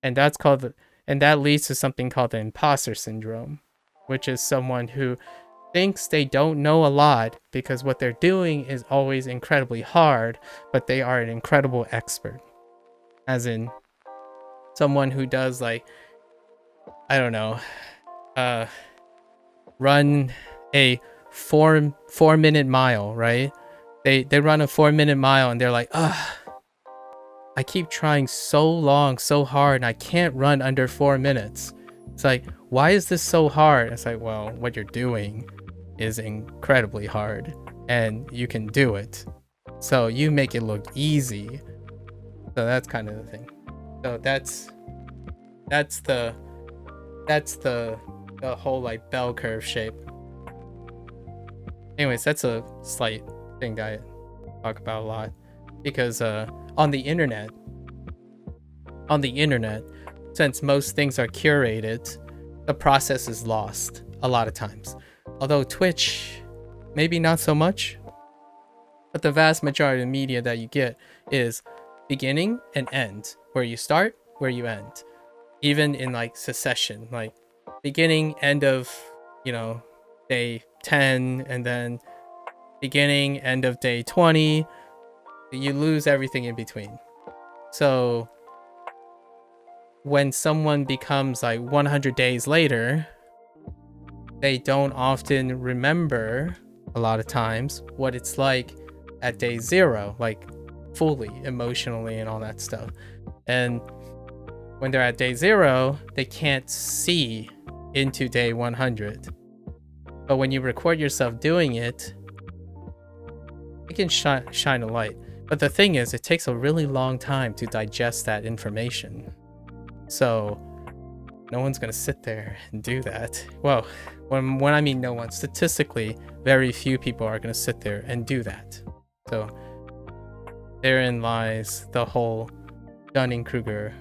And that leads to something called the imposter syndrome, which is someone who thinks they don't know a lot because what they're doing is always incredibly hard, but they are an incredible expert. As in someone who does, like, I don't know, run a 4-minute mile, right? They run a 4-minute mile and they're like, I keep trying so long, so hard, and I can't run under 4 minutes. It's like, why is this so hard? It's like, well, what you're doing is incredibly hard and you can do it. So you make it look easy. So that's kind of the thing. So that's the whole like bell curve shape. Anyways, that's a slight thing that I talk about a lot because on the internet, since most things are curated, the process is lost a lot of times. Although Twitch, maybe not so much, but the vast majority of media that you get is beginning and end, where you start, where you end. Even in like succession, like beginning, end of, day 10, and then beginning, end of day 20, you lose everything in between. So when someone becomes like 100 days later, they don't often remember a lot of times what it's like at day 0, like fully emotionally and all that stuff. And when they're at day 0, they can't see into day 100. But when you record yourself doing it, it can shine a light. But the thing is, it takes a really long time to digest that information. So no one's gonna sit there and do that. Well, when I mean no one, statistically, very few people are gonna sit there and do that. So therein lies the whole Dunning-Kruger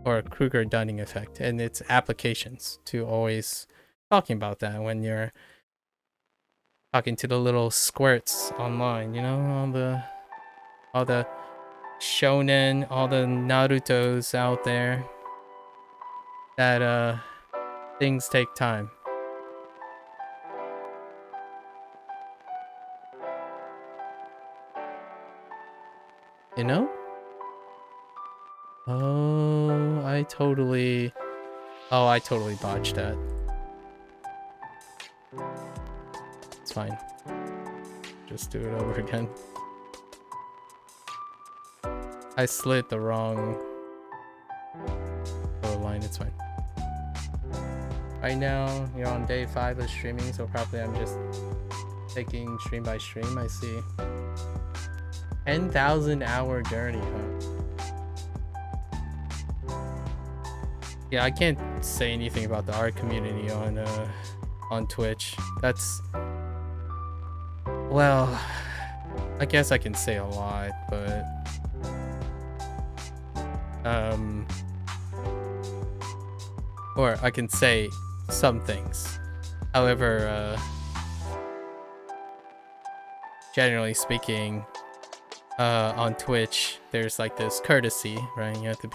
or Kruger-Dunning effect and its applications to always talking about that when you're talking to the little squirts online, all the shonen, all the Narutos out there. that things take time. You know? Oh, I totally botched that. It's fine. Just do it over again. I slid the wrong line. It's fine. Right now, you're on day 5 of streaming, so probably I'm just taking stream by stream. I see. 10,000 hour journey, huh? Yeah, I can't say anything about the art community on Twitch. That's, well, I guess I can say a lot, but or I can say some things. However, generally speaking, on Twitch, there's like this courtesy, right? You have to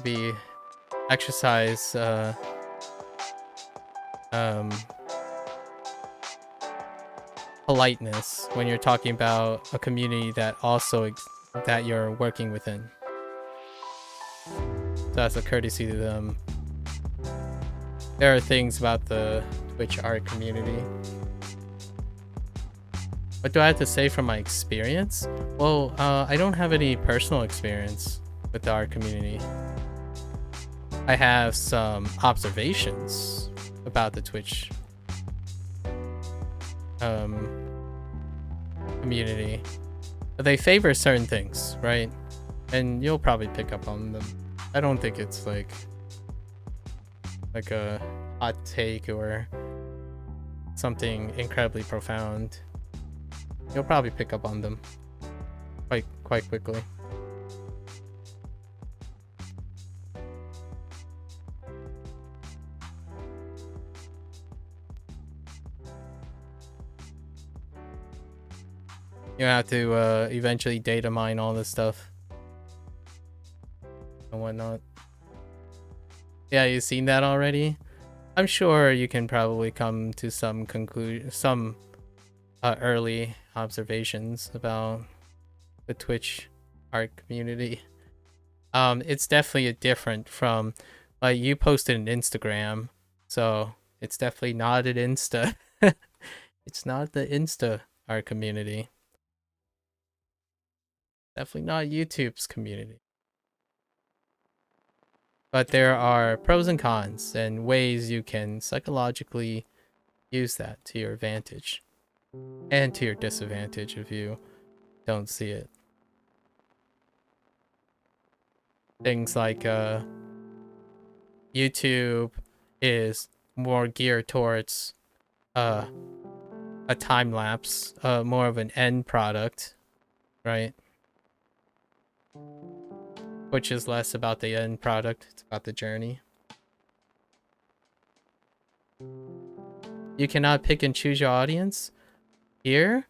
be exercise politeness when you're talking about a community that also that you're working within. So that's a courtesy to them. There are things about the Twitch art community. What do I have to say from my experience? Well, I don't have any personal experience with the art community. I have some observations about the Twitch community. But they favor certain things, right? And you'll probably pick up on them. I don't think it's like a hot take or something incredibly profound. You'll probably pick up on them quite quickly. You have to eventually data mine all this stuff and whatnot. Yeah, you've seen that already? I'm sure you can probably come to some early observations about the Twitch art community. It's definitely different from, like, you posted an Instagram, so it's definitely not an Insta. It's not the Insta art community. Definitely not YouTube's community. But there are pros and cons and ways you can psychologically use that to your advantage and to your disadvantage if you don't see it. Things like YouTube is more geared towards a time lapse, more of an end product, right? Which is less about the end product, it's about the journey. You cannot pick and choose your audience here.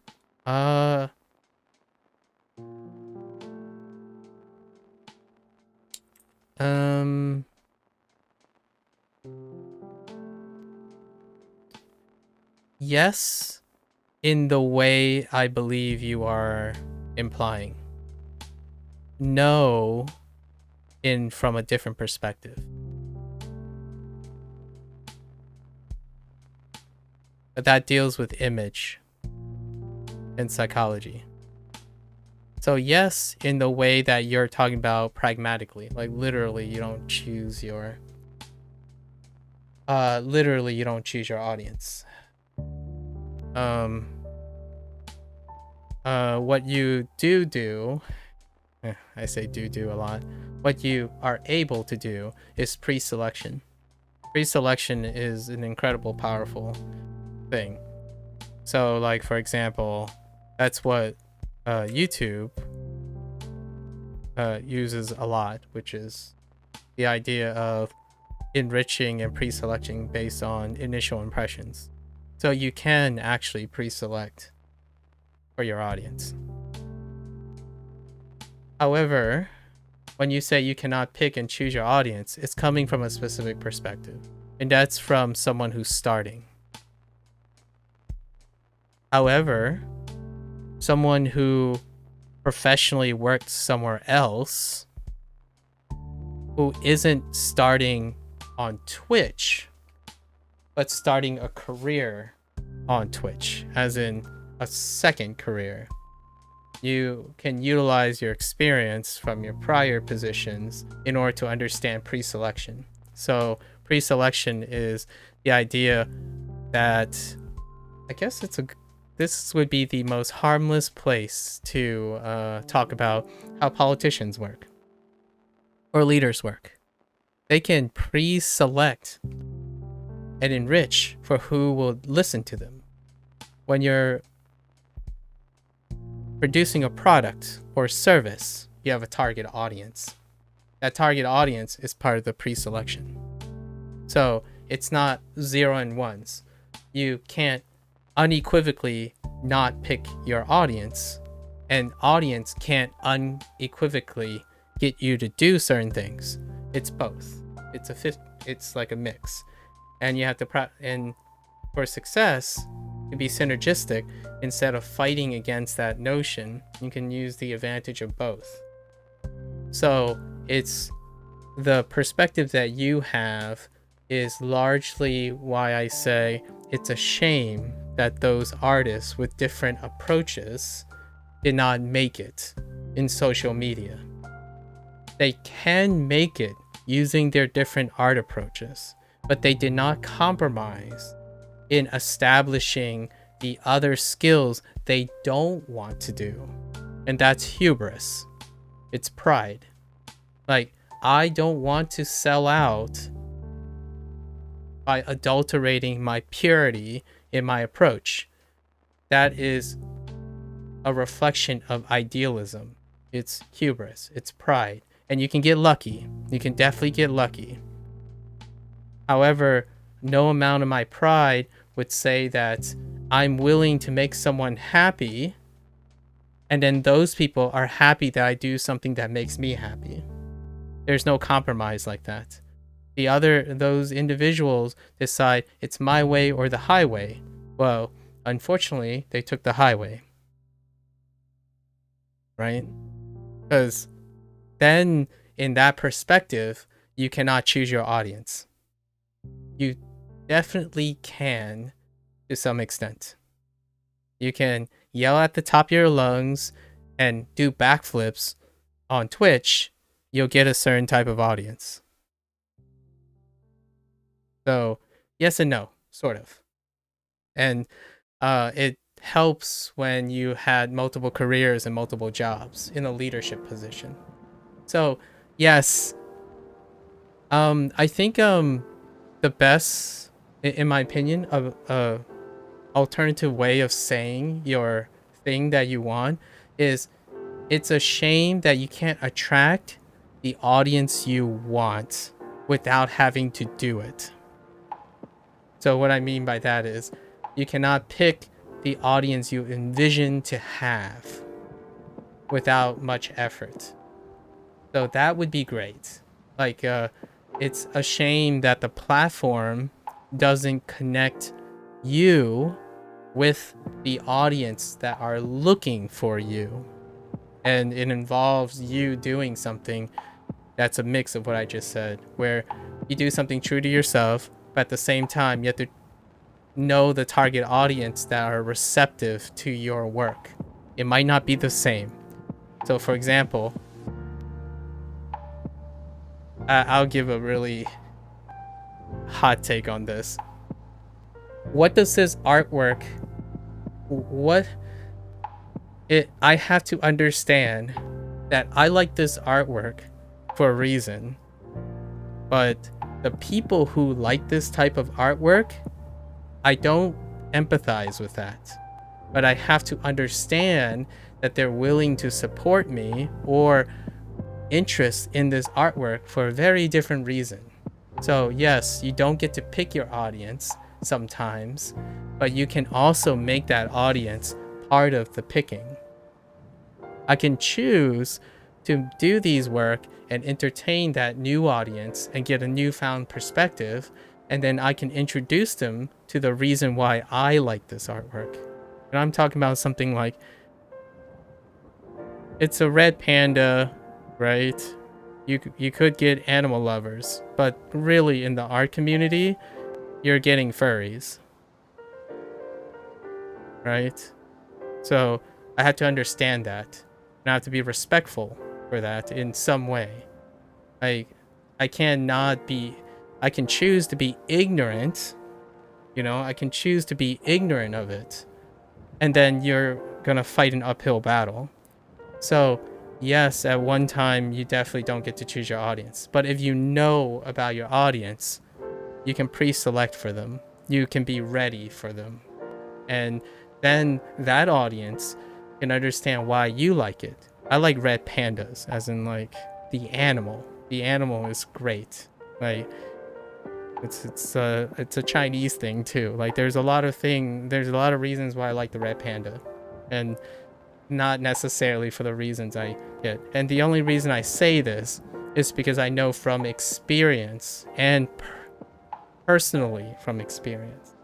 Yes, in the way I believe you are implying. No, from a different perspective. But that deals with image and psychology. So yes, in the way that you're talking about pragmatically, like literally you don't choose your audience. What you do, I say do a lot. What you are able to do is pre-selection. Pre-selection is an incredible, powerful thing. So, like, for example, that's what YouTube uses a lot, which is the idea of enriching and pre-selecting based on initial impressions. So you can actually pre-select for your audience. However, when you say you cannot pick and choose your audience, it's coming from a specific perspective. And that's from someone who's starting. However, someone who professionally worked somewhere else, who isn't starting on Twitch, but starting a career on Twitch, as in a second career, you can utilize your experience from your prior positions in order to understand pre-selection. So pre-selection is the idea that, I guess this would be the most harmless place to talk about how politicians work or leaders work. They can pre-select and enrich for who will listen to them. When you're producing a product or service, you have a target audience. That target audience is part of the pre-selection. So it's not 0 and 1s. You can't unequivocally not pick your audience, and audience can't unequivocally get you to do certain things. It's both. It's like a mix. And you have to and for success to be synergistic, instead of fighting against that notion, you can use the advantage of both. So it's the perspective that you have is largely why I say it's a shame that those artists with different approaches did not make it in social media. They can make it using their different art approaches, but they did not compromise in establishing the other skills they don't want to do. And that's hubris. It's pride. Like, I don't want to sell out by adulterating my purity in my approach. That is a reflection of idealism. It's hubris. It's pride. And you can get lucky. You can definitely get lucky. However, no amount of my pride would say that I'm willing to make someone happy, and then those people are happy that I do something that makes me happy. There's no compromise like that. Those individuals decide it's my way or the highway. Well, unfortunately, they took the highway. Right? Because then in that perspective, you cannot choose your audience. You definitely can to some extent. You can yell at the top of your lungs and do backflips on Twitch. You'll get a certain type of audience. So yes and no, sort of. And it helps when you had multiple careers and multiple jobs in a leadership position. So yes, I think the best, in my opinion, of alternative way of saying your thing that you want is, it's a shame that you can't attract the audience you want without having to do it. So what I mean by that is, you cannot pick the audience you envision to have without much effort. So that would be great. Like, it's a shame that the platform doesn't connect you with the audience that are looking for you. And it involves you doing something that's a mix of what I just said, where you do something true to yourself, but at the same time, you have to know the target audience that are receptive to your work. It might not be the same. So for example, I'll give a really hot take on this. What does this artwork, I have to understand that I like this artwork for a reason, but the people who like this type of artwork, I don't empathize with that. But I have to understand that they're willing to support me or interest in this artwork for a very different reason. So yes, you don't get to pick your audience sometimes, but you can also make that audience part of the picking. I can choose to do these work and entertain that new audience and get a newfound perspective, and then I can introduce them to the reason why I like this artwork. And I'm talking about something like, it's a red panda, right? You could get animal lovers, but really in the art community, you're getting furries, right? So I had to understand that, and I have to be respectful for that in some way. I cannot be, I can choose to be ignorant, you know, I can choose to be ignorant of it, and then you're gonna fight an uphill battle. So yes, at one time you definitely don't get to choose your audience, but if you know about your audience, you can pre-select for them, you can be ready for them, and then that audience can understand why you like it. I like red pandas, as in like the animal. The animal is great. Like it's a Chinese thing too. Like there's a lot of reasons why I like the red panda, and not necessarily for the reasons I get. And the only reason I say this is because I know from experience and personally from experience.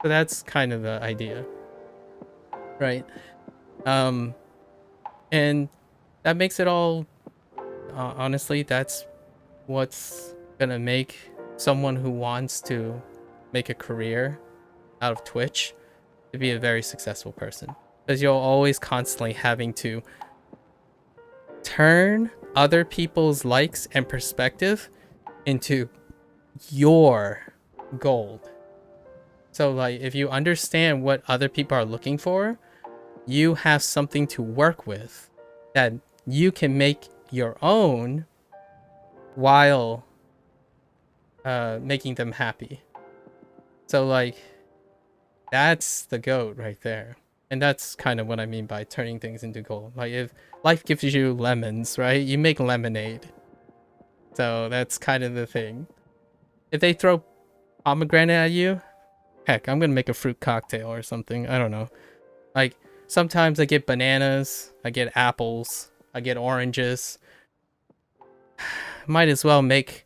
So that's kind of the idea, right? And that makes it all, honestly, that's what's gonna make someone who wants to make a career out of Twitch to be a very successful person, because you're always constantly having to turn other people's likes and perspective into your gold. So like if you understand what other people are looking for, you have something to work with that you can make your own while making them happy. So like that's the goat right there. And that's kind of what I mean by turning things into gold. Like if life gives you lemons, right? You make lemonade. So that's kind of the thing. If they throw pomegranate at you, heck, I'm gonna make a fruit cocktail or something. I don't know. Like sometimes I get bananas, I get apples, I get oranges. Might as well make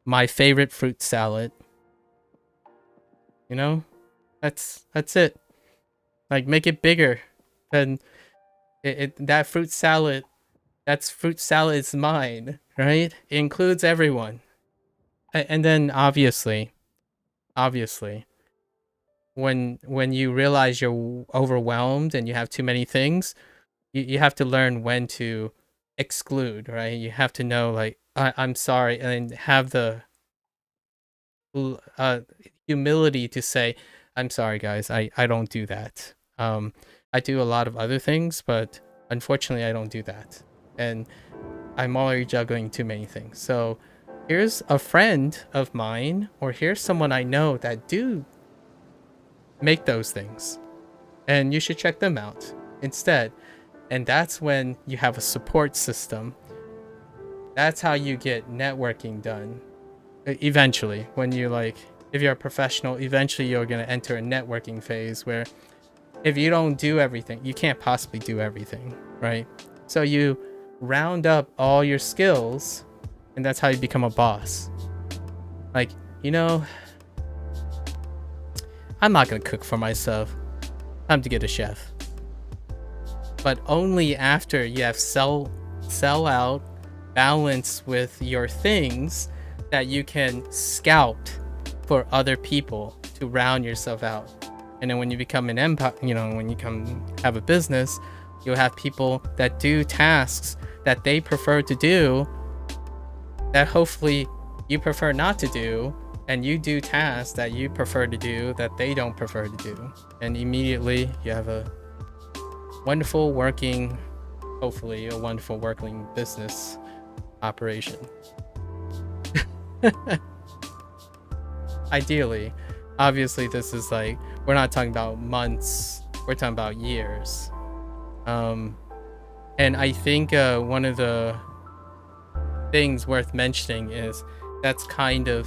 my favorite fruit salad. You know? That's it. Like make it bigger. Then that fruit salad, that's fruit salad is mine, right? It includes everyone. And then obviously, when you realize you're overwhelmed and you have too many things, you have to learn when to exclude, right? You have to know like I'm sorry, and have the humility to say, I'm sorry guys, I don't do that. I do a lot of other things, but unfortunately I don't do that, and I'm already juggling too many things. So here's a friend of mine, or here's someone I know that do make those things, and you should check them out instead. And that's when you have a support system. That's how you get networking done. Eventually, when you like, if you're a professional, eventually you're going to enter a networking phase where if you don't do everything, you can't possibly do everything, right? So you round up all your skills, and that's how you become a boss. Like, you know, I'm not going to cook for myself. Time to get a chef. But only after you have sell out balance with your things that you can scout for other people to round yourself out. And then when you become an empire, you know, when you have a business, you'll have people that do tasks that they prefer to do that hopefully you prefer not to do, and you do tasks that you prefer to do that they don't prefer to do, and immediately you have a wonderful working, hopefully a wonderful working business operation. Ideally, obviously this is like, we're not talking about months, we're talking about years. And I think one of the things worth mentioning is that's kind of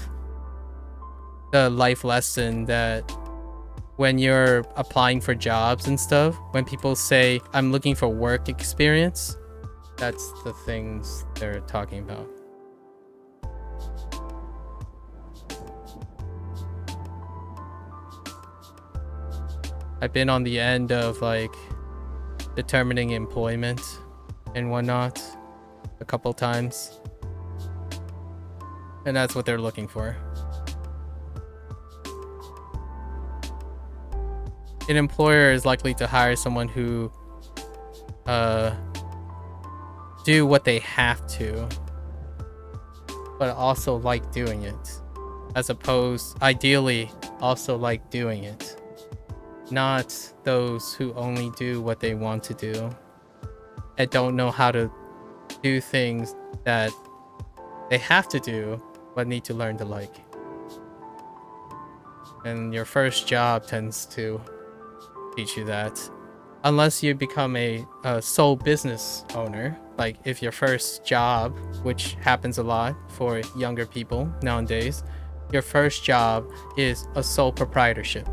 the life lesson that when you're applying for jobs and stuff, when people say, I'm looking for work experience, That's the things they're talking about. I've been on the end of like determining employment and whatnot a couple times, and that's what they're looking for. An employer is likely to hire someone who do what they have to, but also like doing it, as opposed ideally also like doing it, not those who only do what they want to do and don't know how to do things that they have to do but need to learn to like. And your first job tends to teach you that, unless you become a sole business owner. Like if your first job, which happens a lot for younger people nowadays, your first job is a sole proprietorship.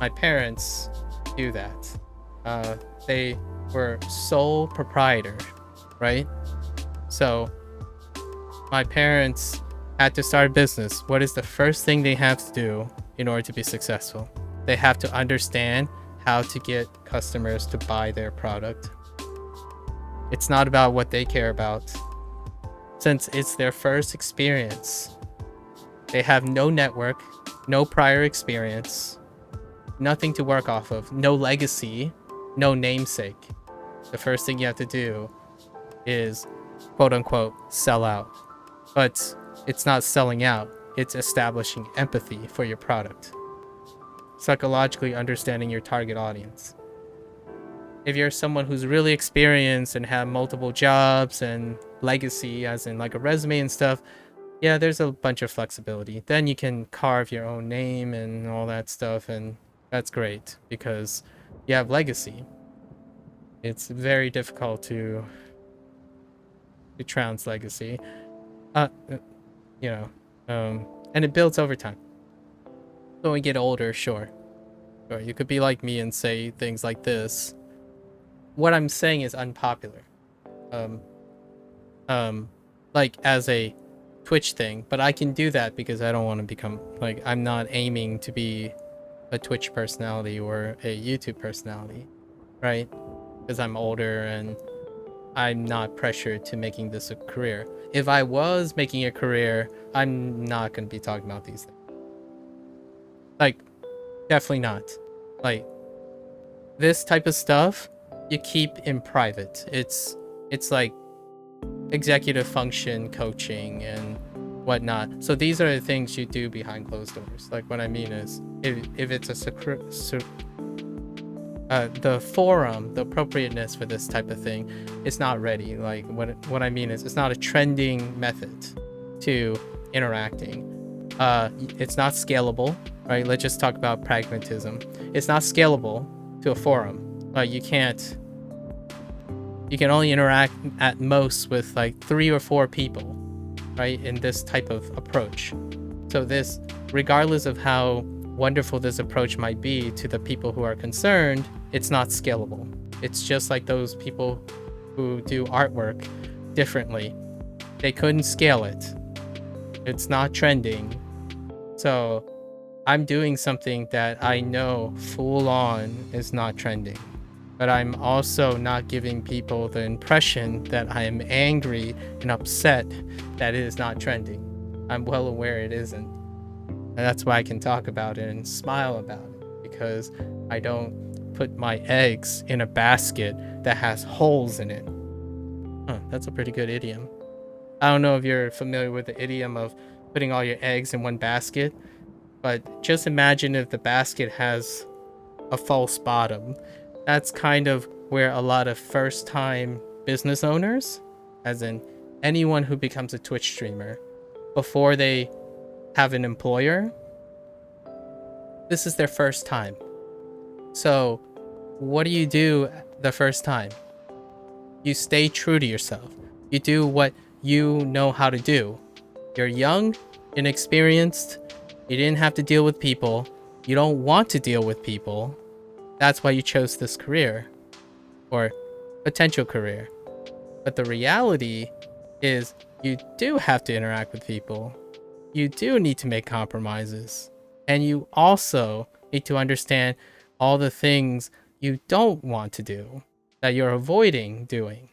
My parents do that. They were sole proprietor, right? So my parents had to start a business. What is the first thing they have to do in order to be successful? They have to understand how to get customers to buy their product. It's not about what they care about. Since it's their first experience, they have no network, no prior experience, nothing to work off of, no legacy, no namesake. The first thing you have to do is, quote unquote, sell out. But it's not selling out, it's establishing empathy for your product. Psychologically understanding your target audience. If you're someone who's really experienced and have multiple jobs and legacy, as in like a resume and stuff, yeah, there's a bunch of flexibility. Then you can carve your own name and all that stuff, and that's great because you have legacy. It's very difficult to trounce legacy, and it builds over time. So when we get older, sure, you could be like me and say things like this. What I'm saying is unpopular, like as a Twitch thing, but I can do that because I don't want to become like, I'm not aiming to be a Twitch personality or a YouTube personality, right? Because I'm older and I'm not pressured to making this a career. If I was making a career, I'm not going to be talking about these things. Like, definitely not. Like, this type of stuff you keep in private. It's like executive function coaching and whatnot. So these are the things you do behind closed doors. Like what I mean is, if it's the forum, the appropriateness for this type of thing is not ready. Like what I mean is, it's not a trending method to interacting. It's not scalable, right? Let's just talk about pragmatism. It's not scalable to a forum. You can only interact at most with like 3 or 4 people, right? In this type of approach. So this, regardless of how wonderful this approach might be to the people who are concerned, it's not scalable. It's just like those people who do artwork differently. They couldn't scale it. It's not trending. So I'm doing something that I know full on is not trending. But I'm also not giving people the impression that I am angry and upset that it is not trending. I'm well aware it isn't. And that's why I can talk about it and smile about it, because I don't put my eggs in a basket that has holes in it. That's a pretty good idiom. I don't know if you're familiar with the idiom of putting all your eggs in one basket, but just imagine if the basket has a false bottom. That's kind of where a lot of first-time business owners, as in anyone who becomes a Twitch streamer, before they have an employer, this is their first time. So what do you do the first time? You stay true to yourself. You do what you know how to do. You're young, inexperienced, you didn't have to deal with people, you don't want to deal with people. That's why you chose this career, or potential career. But the reality is you do have to interact with people. You do need to make compromises. And you also need to understand all the things you don't want to do, that you're avoiding doing.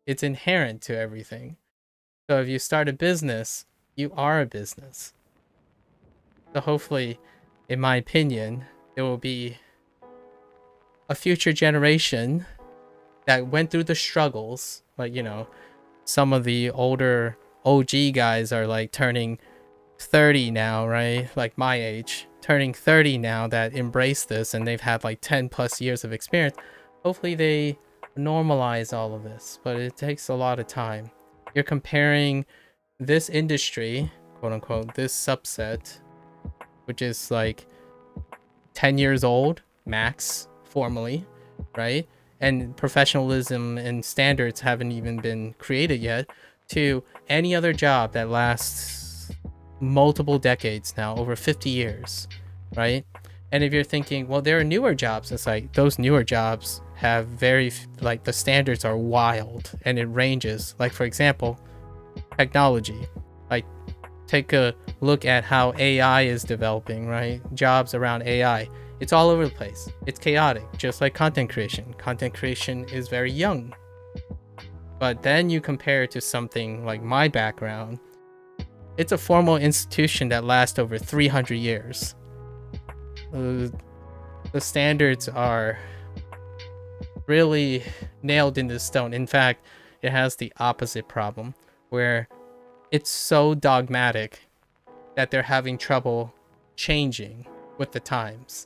It's inherent to everything. So if you start a business, you are a business. So hopefully, in my opinion, there will be a future generation that went through the struggles. Like, you know, some of the older OG guys are like turning 30 now, right? Like my age, turning 30 now, that embrace this and they've had like 10 plus years of experience. Hopefully they normalize all of this, but it takes a lot of time. You're comparing this industry, quote unquote, this subset, which is like 10 years old max formally, right? And professionalism and standards haven't even been created yet, to any other job that lasts multiple decades now, over 50 years, right? And if you're thinking, well, there are newer jobs, it's like those newer jobs have very, like, the standards are wild and it ranges. Like, for example, technology. Like, take a look at how AI is developing, right? Jobs around AI. It's all over the place. It's chaotic, just like content creation. Content creation is very young. But then you compare it to something like my background. It's a formal institution that lasts over 300 years. The standards are really nailed into stone. In fact, it has the opposite problem, where it's so dogmatic that they're having trouble changing with the times.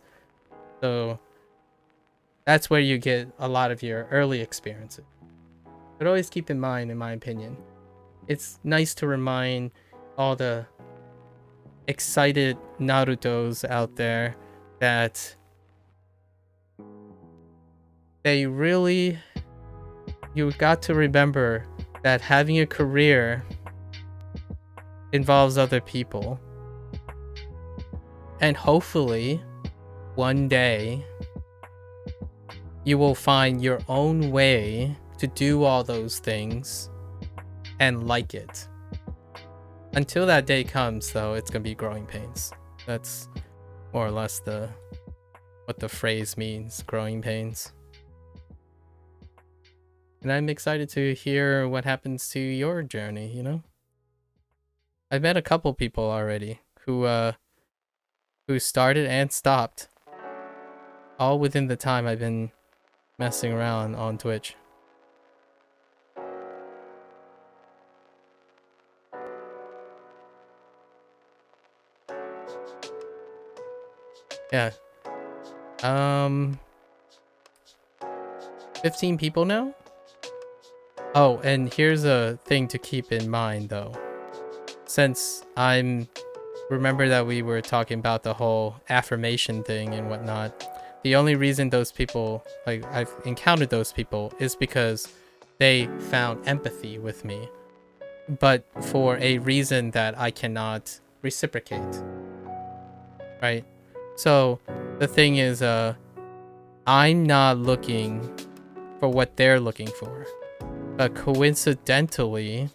So that's where you get a lot of your early experiences. But always keep in mind, in my opinion, it's nice to remind all the excited Narutos out there that you've got to remember that having a career involves other people. And hopefully, one day, you will find your own way to do all those things and like it. Until that day comes, though, it's gonna be growing pains. That's more or less what the phrase means, growing pains. And I'm excited to hear what happens to your journey, you know? I've met a couple people already who started and stopped, all within the time I've been messing around on Twitch. Yeah. 15 people now? Oh, and here's a thing to keep in mind, though. Since remember that we were talking about the whole affirmation thing and whatnot, the only reason those people, like, I've encountered those people is because they found empathy with me, but for a reason that I cannot reciprocate, right? So the thing is, I'm not looking for what they're looking for, but coincidentally,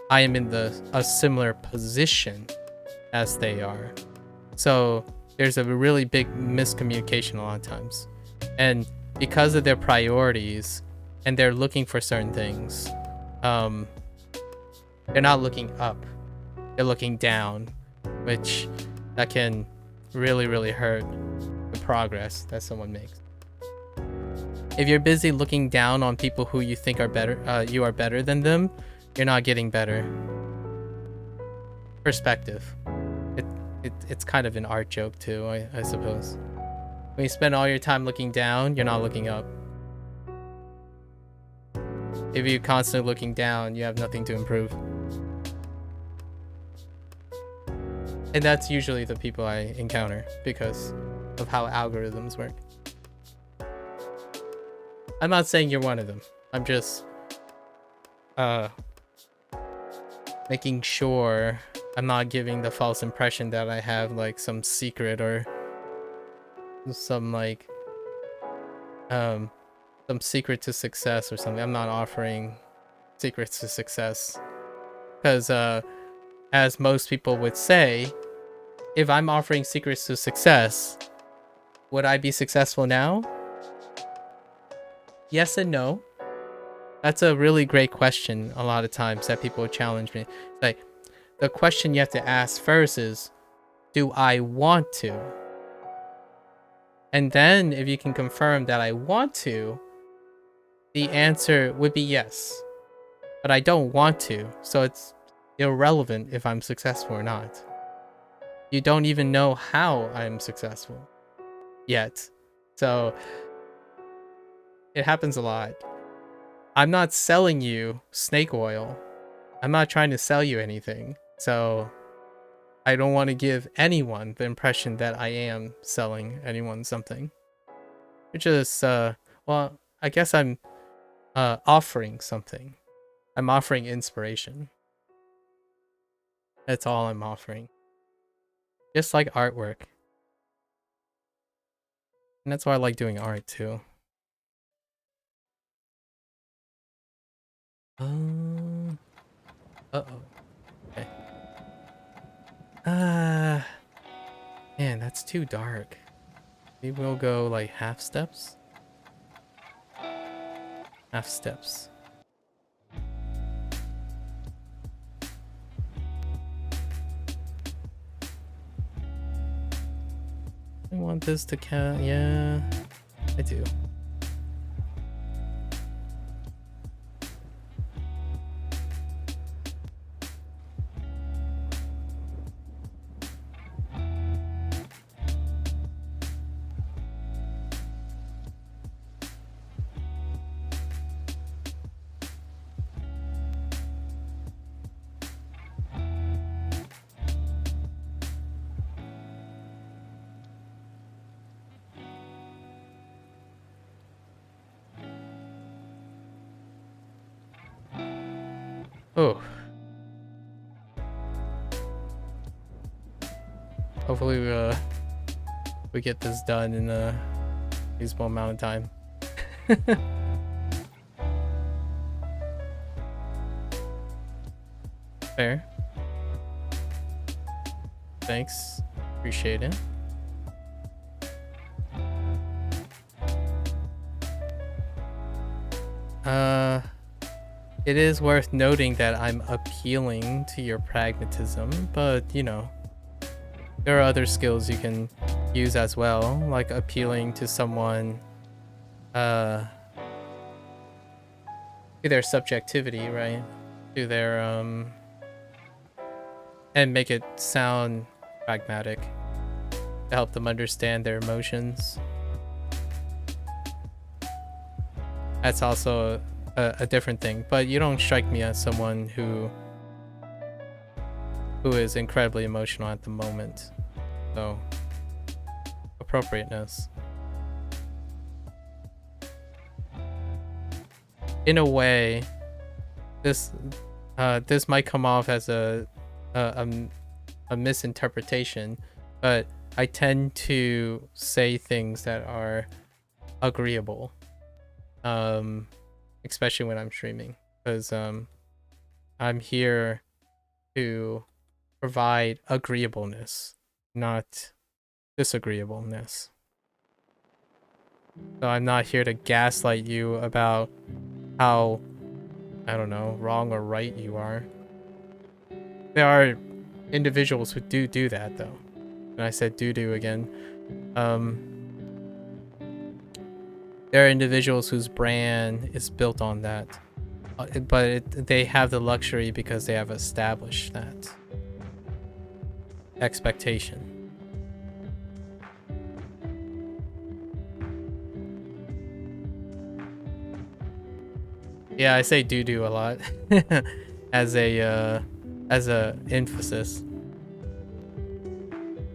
I am in a similar position as they are. So there's a really big miscommunication a lot of times. And because of their priorities and they're looking for certain things, they're not looking up, they're looking down, which that can really, really hurt the progress that someone makes. If you're busy looking down on people who you think are better, you are better than them, you're not getting better. Perspective. It's kind of an art joke too, I suppose. When you spend all your time looking down, you're not looking up. If you're constantly looking down, you have nothing to improve. And that's usually the people I encounter because of how algorithms work. I'm not saying you're one of them. I'm just making sure I'm not giving the false impression that I have like some secret or some like some secret to success or something. I'm not offering secrets to success. Because, as most people would say, if I'm offering secrets to success, would I be successful now? Yes and no. That's a really great question a lot of times that people challenge me. It's like, the question you have to ask first is, do I want to? And then if you can confirm that I want to, the answer would be yes. But I don't want to, so it's irrelevant if I'm successful or not. You don't even know how I'm successful yet. So it happens a lot. I'm not selling you snake oil. I'm not trying to sell you anything. So I don't want to give anyone the impression that I am selling anyone something. Which is, well, I guess I'm offering something. I'm offering inspiration. That's all I'm offering. Just like artwork. And that's why I like doing art too. Uh-oh. Okay. Man, that's too dark. Maybe we'll go like half steps. Half steps. I want this to count. Yeah, I do. Oh. Hopefully we get this done in a reasonable amount of time. Fair. Thanks. Appreciate it. It is worth noting that I'm appealing to your pragmatism, but you know, there are other skills you can use as well, like appealing to someone to their subjectivity, right? To their and make it sound pragmatic to help them understand their emotions. That's also a different thing, but you don't strike me as someone who is incredibly emotional at the moment. So, appropriateness. In a way, this might come off as a misinterpretation, but I tend to say things that are agreeable, especially when I'm streaming, because I'm here to provide agreeableness, not disagreeableness. So I'm not here to gaslight you about how, I don't know, wrong or right you are. There are individuals who do that, though. And I said do again. There are individuals whose brand is built on that, but they have the luxury because they have established that expectation. Yeah, I say do a lot as a emphasis.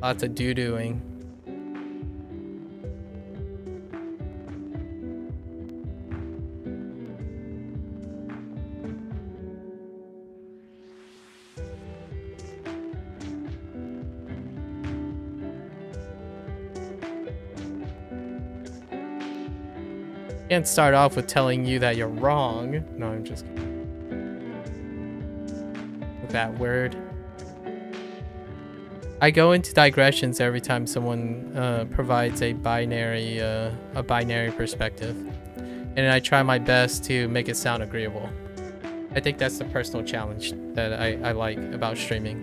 Lots of doing. Can't start off with telling you that you're wrong. No, I'm just kidding. that word. I go into digressions every time someone provides a binary perspective, and I try my best to make it sound agreeable. I think that's the personal challenge that I like about streaming.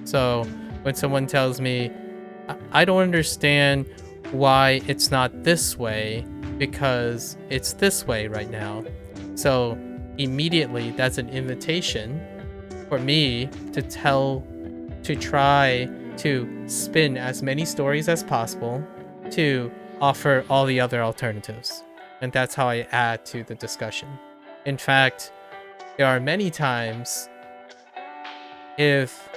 So when someone tells me, I don't understand why it's not this way because it's this way right now. So immediately that's an invitation for me to try to spin as many stories as possible to offer all the other alternatives. And that's how I add to the discussion. In fact, there are many times, if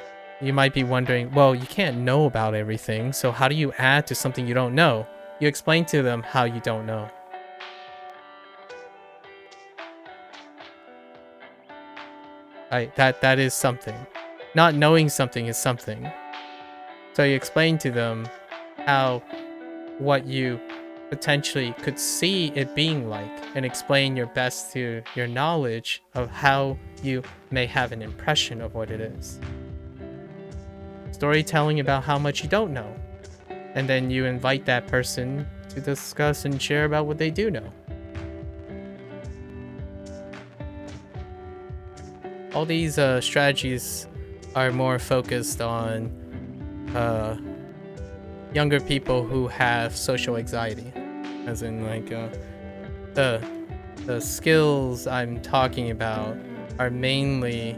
you might be wondering, well, you can't know about everything, so how do you add to something you don't know? You explain to them how you don't know. That is something. Not knowing something is something. So you explain to them what you potentially could see it being like, and explain your best to your knowledge of how you may have an impression of what it is. Storytelling about how much you don't know, and then you invite that person to discuss and share about what they do know. All these strategies are more focused on younger people who have social anxiety, as in like the skills I'm talking about are mainly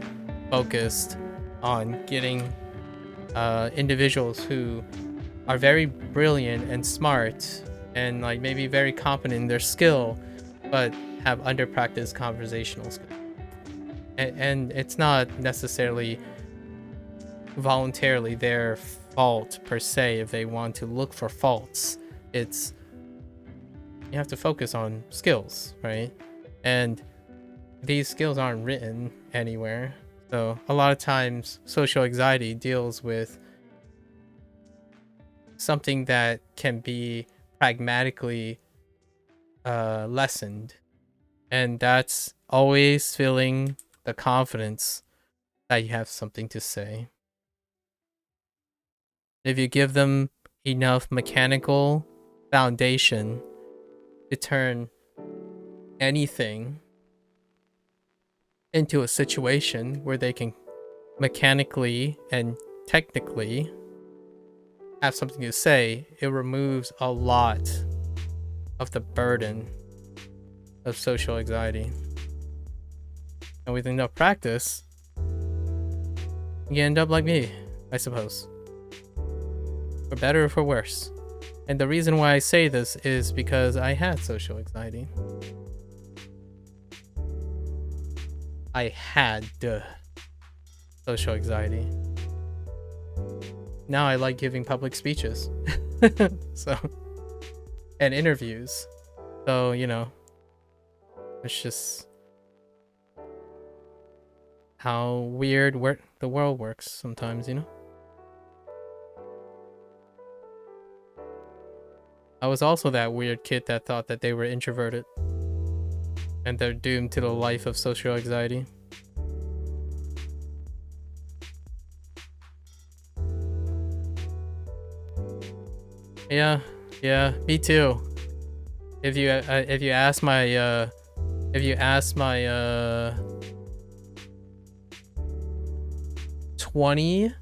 focused on getting individuals who are very brilliant and smart and like maybe very competent in their skill, but have under-practiced conversational skills. And it's not necessarily voluntarily their fault per se if they want to look for faults. It's, you have to focus on skills, right? And these skills aren't written anywhere. So a lot of times social anxiety deals with something that can be pragmatically lessened, and that's always feeling the confidence that you have something to say. If you give them enough mechanical foundation to turn anything into a situation where they can mechanically and technically have something to say, it removes a lot of the burden of social anxiety. And with enough practice, you end up like me, I suppose. For better or for worse. And the reason why I say this is because I had social anxiety. I had social anxiety. Now I like giving public speeches. So, and interviews. So, you know, it's just how weird the world works sometimes, you know? I was also that weird kid that thought that they were introverted and they're doomed to the life of social anxiety. Yeah, me too. If you ask my 20,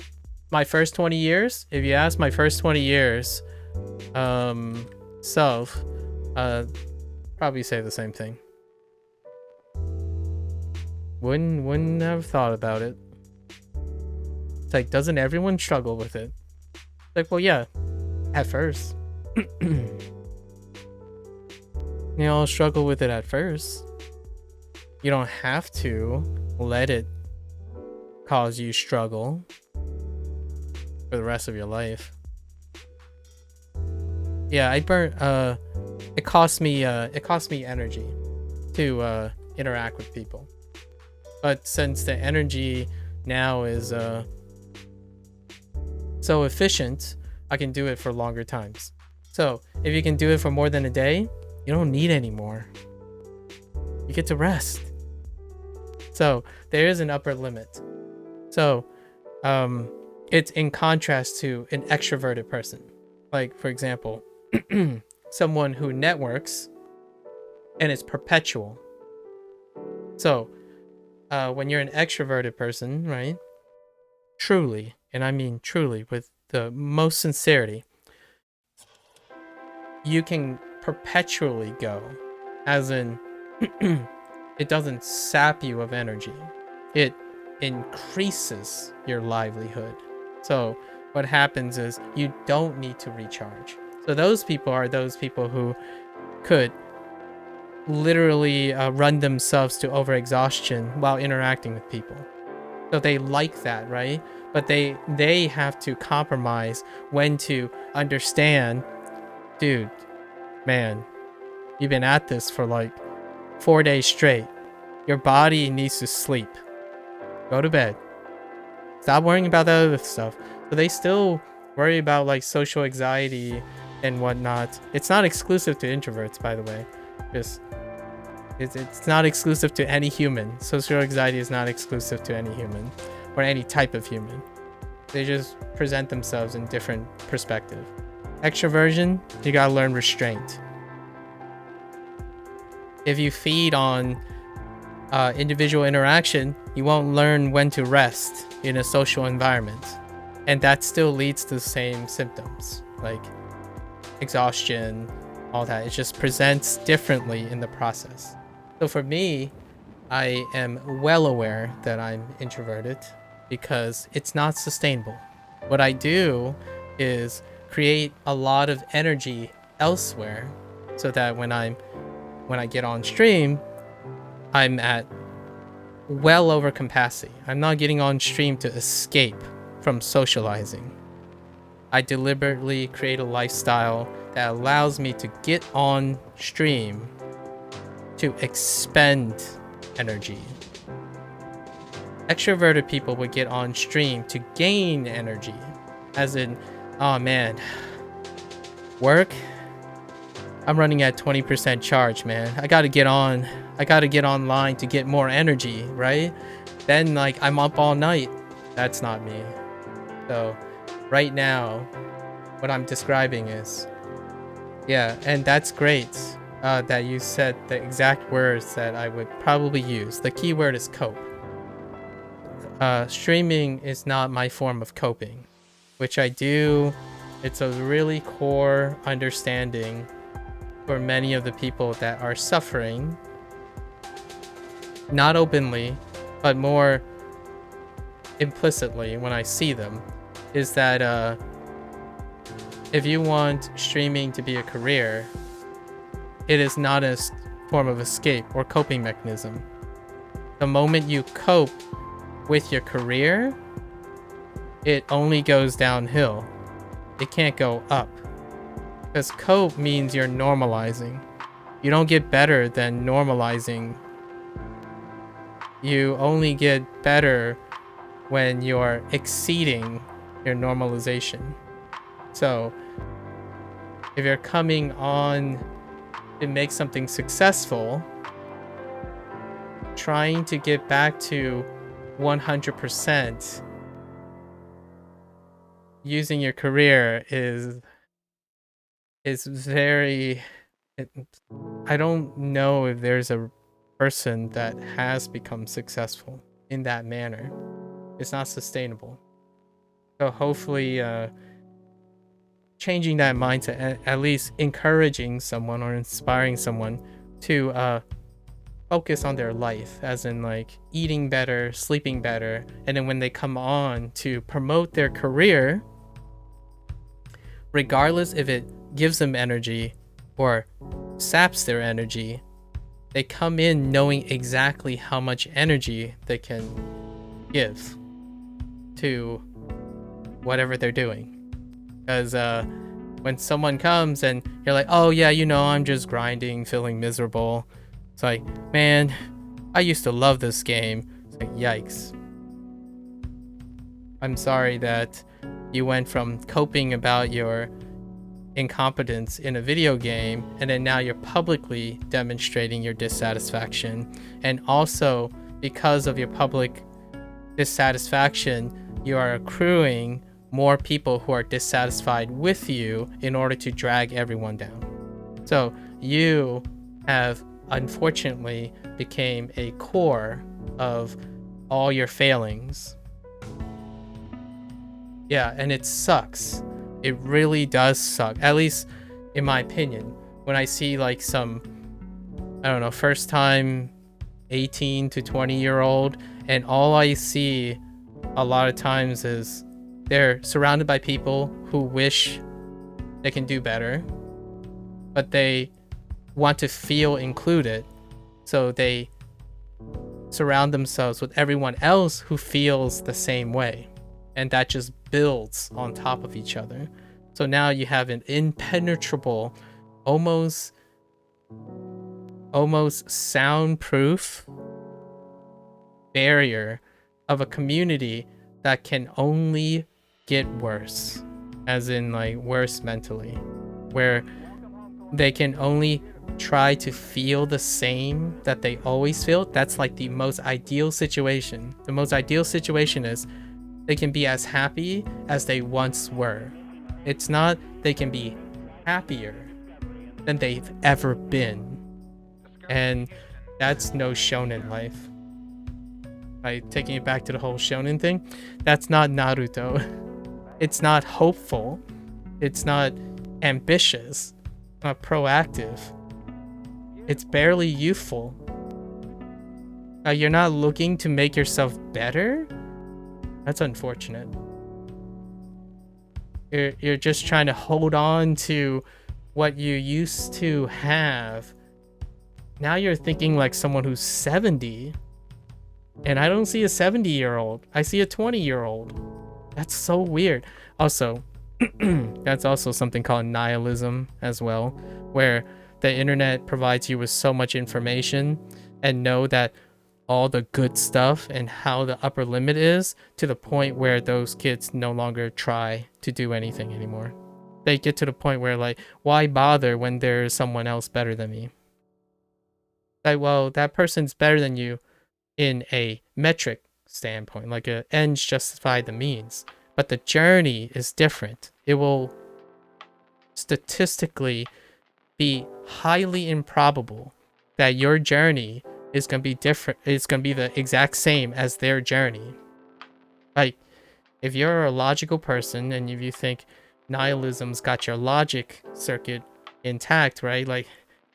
my first 20 years, if you ask my first 20 years self, probably say the same thing. Wouldn't have thought about it. It's like, doesn't everyone struggle with it? Like, well, yeah, at first. You all struggle with it at first. You don't have to let it cause you struggle for the rest of your life. Yeah, it cost me energy to interact with people. But since the energy now is so efficient, I can do it for longer times. So if you can do it for more than a day, you don't need any more. You get to rest. So there is an upper limit. So it's in contrast to an extroverted person. Like, for example, someone who networks and it's perpetual. So when you're an extroverted person, right? Truly, and I mean truly, with the most sincerity, you can perpetually go, as in, it doesn't sap you of energy. It increases your livelihood. So what happens is you don't need to recharge. So those people are those people who could literally run themselves to overexhaustion while interacting with people. So they like that, right? But they have to compromise when to understand, dude, man, you've been at this for like 4 days straight. Your body needs to sleep. Go to bed. Stop worrying about that other stuff. So they still worry about like social anxiety and whatnot. It's not exclusive to introverts, by the way. Just it's not exclusive to any human. Social anxiety is not exclusive to any human or any type of human. They just present themselves in different perspective. Extroversion, you gotta learn restraint. If you feed on individual interaction, you won't learn when to rest in a social environment. And that still leads to the same symptoms, like exhaustion, all that. It just presents differently in the process. So for me, I am well aware that I'm introverted because it's not sustainable. What I do is create a lot of energy elsewhere so that when I get on stream, I'm at well over capacity. I'm not getting on stream to escape from socializing. I deliberately create a lifestyle that allows me to get on stream to expend energy. Extroverted people would get on stream to gain energy, as in, oh man, work, I'm running at 20% charge, man. I gotta get online to get more energy, right? Then like I'm up all night. That's not me. So right now, what I'm describing is, yeah, and that's great that you said the exact words that I would probably use. The key word is cope. Streaming is not my form of coping, which I do. It's a really core understanding for many of the people that are suffering, not openly, but more implicitly when I see them, is that if you want streaming to be a career, it is not a form of escape or coping mechanism. The moment you cope with your career, it only goes downhill. It can't go up. Because cope means you're normalizing. You don't get better than normalizing. You only get better when you're exceeding your normalization. So if you're coming on to make something successful, trying to get back to 100% using your career is very, I don't know if there's a person that has become successful in that manner. It's not sustainable. So hopefully changing that mindset, at least encouraging someone or inspiring someone to focus on their life, as in like eating better, sleeping better, and then when they come on to promote their career, regardless if it gives them energy or saps their energy, they come in knowing exactly how much energy they can give to whatever they're doing. Because when someone comes and you're like, oh yeah, you know, I'm just grinding, feeling miserable, it's like, man, I used to love this game. It's like, yikes. I'm sorry that you went from coping about your incompetence in a video game, and then now you're publicly demonstrating your dissatisfaction. And also, because of your public dissatisfaction, you are accruing more people who are dissatisfied with you in order to drag everyone down. So you have unfortunately became a core of all your failings. Yeah, and it sucks. It really does suck. At least in my opinion. When I see like some, I don't know, first time 18 to 20-year-old, and all I see a lot of times is they're surrounded by people who wish they can do better, but they want to feel included, so they surround themselves with everyone else who feels the same way, and that just builds on top of each other. So now you have an impenetrable, almost soundproof barrier of a community that can only get worse, as in like worse mentally, where they can only try to feel the same that they always feel. That's like the most ideal situation. The most ideal situation is they can be as happy as they once were. It's not they can be happier than they've ever been. And that's no shonen life. By taking it back to the whole shonen thing, that's not Naruto. It's not hopeful. It's not ambitious. It's not proactive. It's barely youthful. You're not looking to make yourself better? That's unfortunate. You're just trying to hold on to what you used to have. Now you're thinking like someone who's 70. And I don't see a 70-year-old. I see a 20-year-old. That's so weird. Also, that's also something called nihilism as well, where the internet provides you with so much information and know that all the good stuff and how the upper limit is, to the point where those kids no longer try to do anything anymore. They get to the point where like, why bother when there's someone else better than me? Like, well, that person's better than you in a metric standpoint, like a ends justify the means, but the journey is different. It will statistically be highly improbable that your journey is going to be different. It's going to be the exact same as their journey. Like, if you're a logical person and if you think nihilism's got your logic circuit intact, right? Like,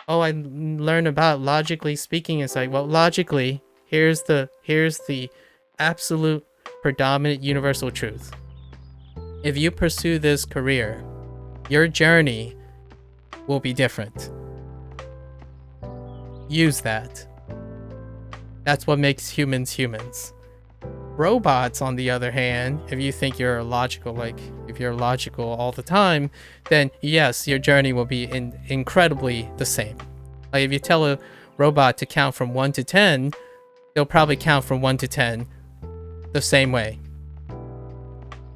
oh, I learned about logically speaking. It's like, well, logically, here's the absolute predominant universal truth. If you pursue this career, your journey will be different. Use that. That's what makes humans humans. Robots, on the other hand, if you think you're logical, like if you're logical all the time, then yes, your journey will be incredibly the same. Like if you tell a robot to count from 1 to 10, they'll probably count from 1 to 10 the same way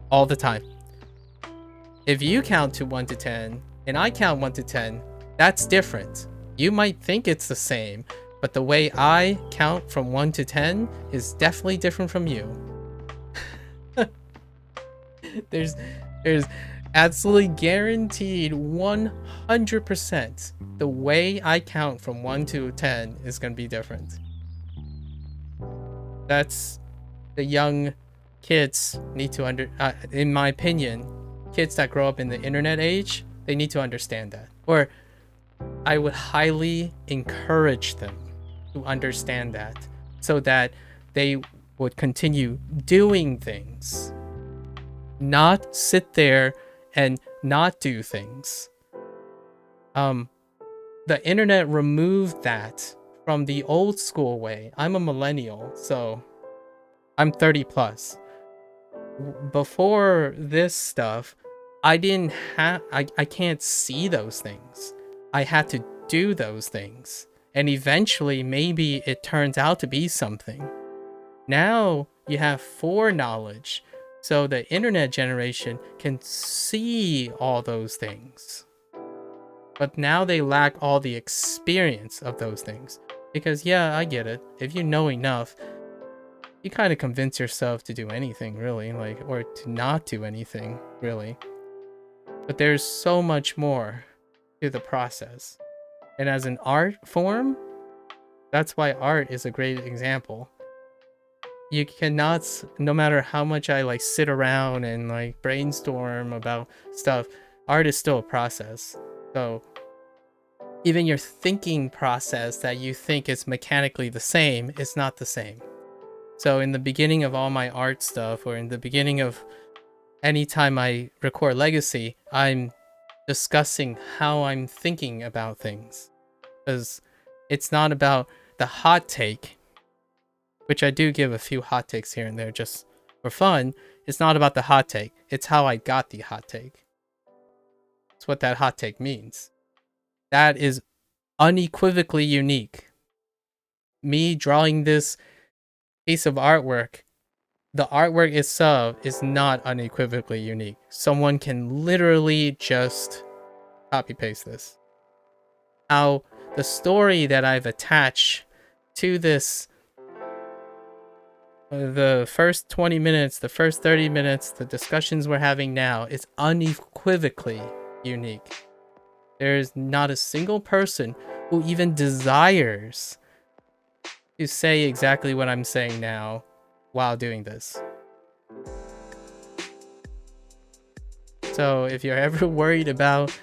all the time. If you count to 1 to 10 and I count 1 to 10, that's different. You might think it's the same, but the way I count from 1 to 10 is definitely different from you. There's absolutely guaranteed 100% the way I count from 1 to 10 is going to be different. That's the young kids need to in my opinion, kids that grow up in the internet age, they need to understand that. Or I would highly encourage them to understand that, so that they would continue doing things, not sit there and not do things. The internet removed that from the old school way. I'm a millennial, so I'm 30 plus. Before this stuff, I can't see those things. I had to do those things. And eventually, maybe it turns out to be something. Now you have foreknowledge. So the internet generation can see all those things. But now they lack all the experience of those things. Because yeah, I get it. If you know enough, you kind of convince yourself to do anything really, like, or to not do anything really. But there's so much more to the process. And as an art form, that's why art is a great example. You cannot, no matter how much I like sit around and like brainstorm about stuff, art is still a process. So even your thinking process that you think is mechanically the same is not the same. So in the beginning of all my art stuff, or in the beginning of anytime I record Legacy, I'm discussing how I'm thinking about things. Because it's not about the hot take, which I do give a few hot takes here and there just for fun. It's not about the hot take. It's how I got the hot take. It's what that hot take means. That is unequivocally unique. Me drawing this piece of artwork, the artwork itself is not unequivocally unique. Someone can literally just copy paste this. How the story that I've attached to this, the first 20 minutes, the first 30 minutes, the discussions we're having now, is unequivocally unique. There's not a single person who even desires to say exactly what I'm saying now while doing this. So if you're ever worried about,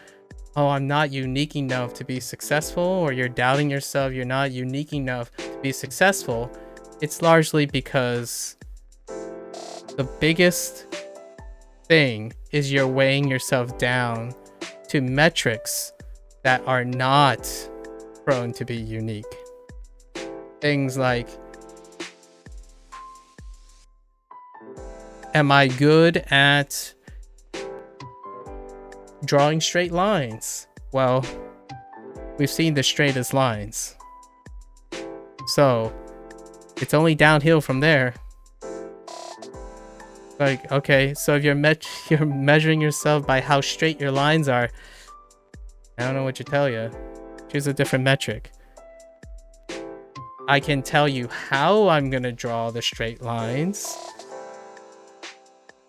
oh, I'm not unique enough to be successful, or you're doubting yourself, you're not unique enough to be successful, it's largely because the biggest thing is you're weighing yourself down to metrics that are not prone to be unique. Things like, am I good at drawing straight lines? Well, we've seen the straightest lines. So, it's only downhill from there. Like, okay, so if you're measuring yourself by how straight your lines are, I don't know what to tell you. Choose a different metric. I can tell you how I'm gonna draw the straight lines,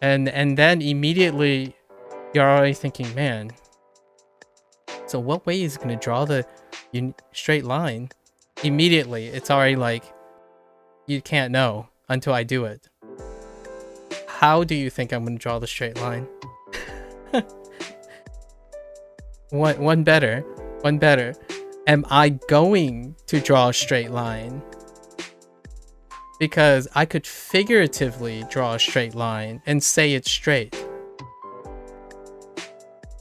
and then immediately you're already thinking, man, so what way is it gonna draw the straight line? Immediately, it's already like, you can't know until I do it. How do you think I'm gonna draw the straight line? One better. Am I going to draw a straight line? Because I could figuratively draw a straight line and say it's straight.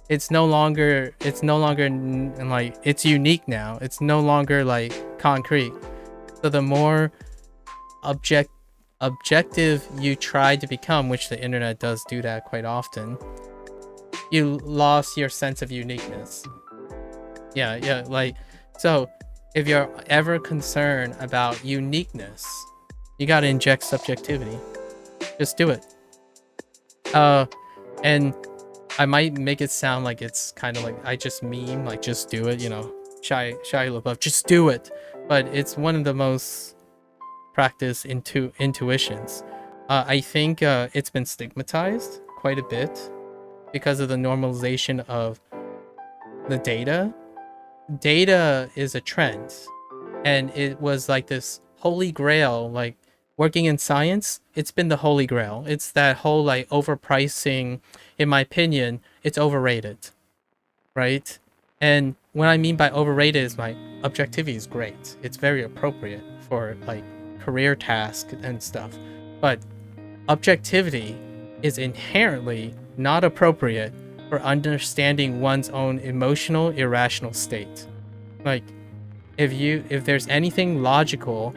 It's no longer like, it's unique now. It's no longer like concrete. So the more objective you try to become, which the internet does do that quite often, you lost your sense of uniqueness. Yeah, like, so if you're ever concerned about uniqueness, you gotta inject subjectivity. Just do it. And I might make it sound like it's kind of like I just meme, like, just do it, you know, Shia LaBeouf, just do it. But it's one of the most practiced intuitions. I think it's been stigmatized quite a bit because of the normalization of the data. Data is a trend, and it was like this holy grail. Like, working in science, it's been the holy grail. It's that whole like overpricing. In my opinion, it's overrated, right? And what I mean by overrated is, like, objectivity is great. It's very appropriate for like career tasks and stuff, but objectivity is inherently not appropriate for understanding one's own emotional, irrational state. Like, if there's anything logical,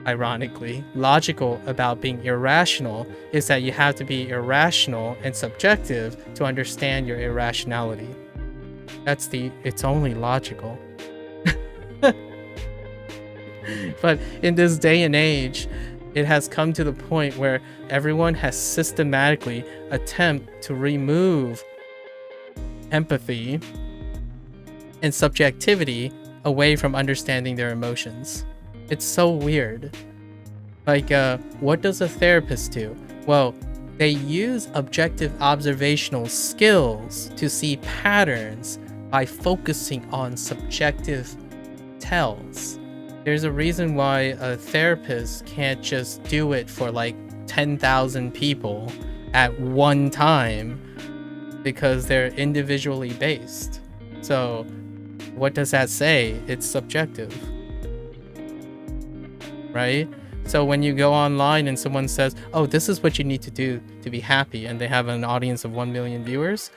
ironically, logical about being irrational, is that you have to be irrational and subjective to understand your irrationality. It's only logical. But in this day and age, it has come to the point where everyone has systematically attempted to remove empathy and subjectivity away from understanding their emotions. It's so weird. Like, what does a therapist do? Well, they use objective observational skills to see patterns by focusing on subjective tells. There's a reason why a therapist can't just do it for like 10,000 people at one time, because they're individually based. So what does that say? It's subjective, right? So when you go online and someone says, oh, this is what you need to do to be happy, and they have an audience of 1 million viewers,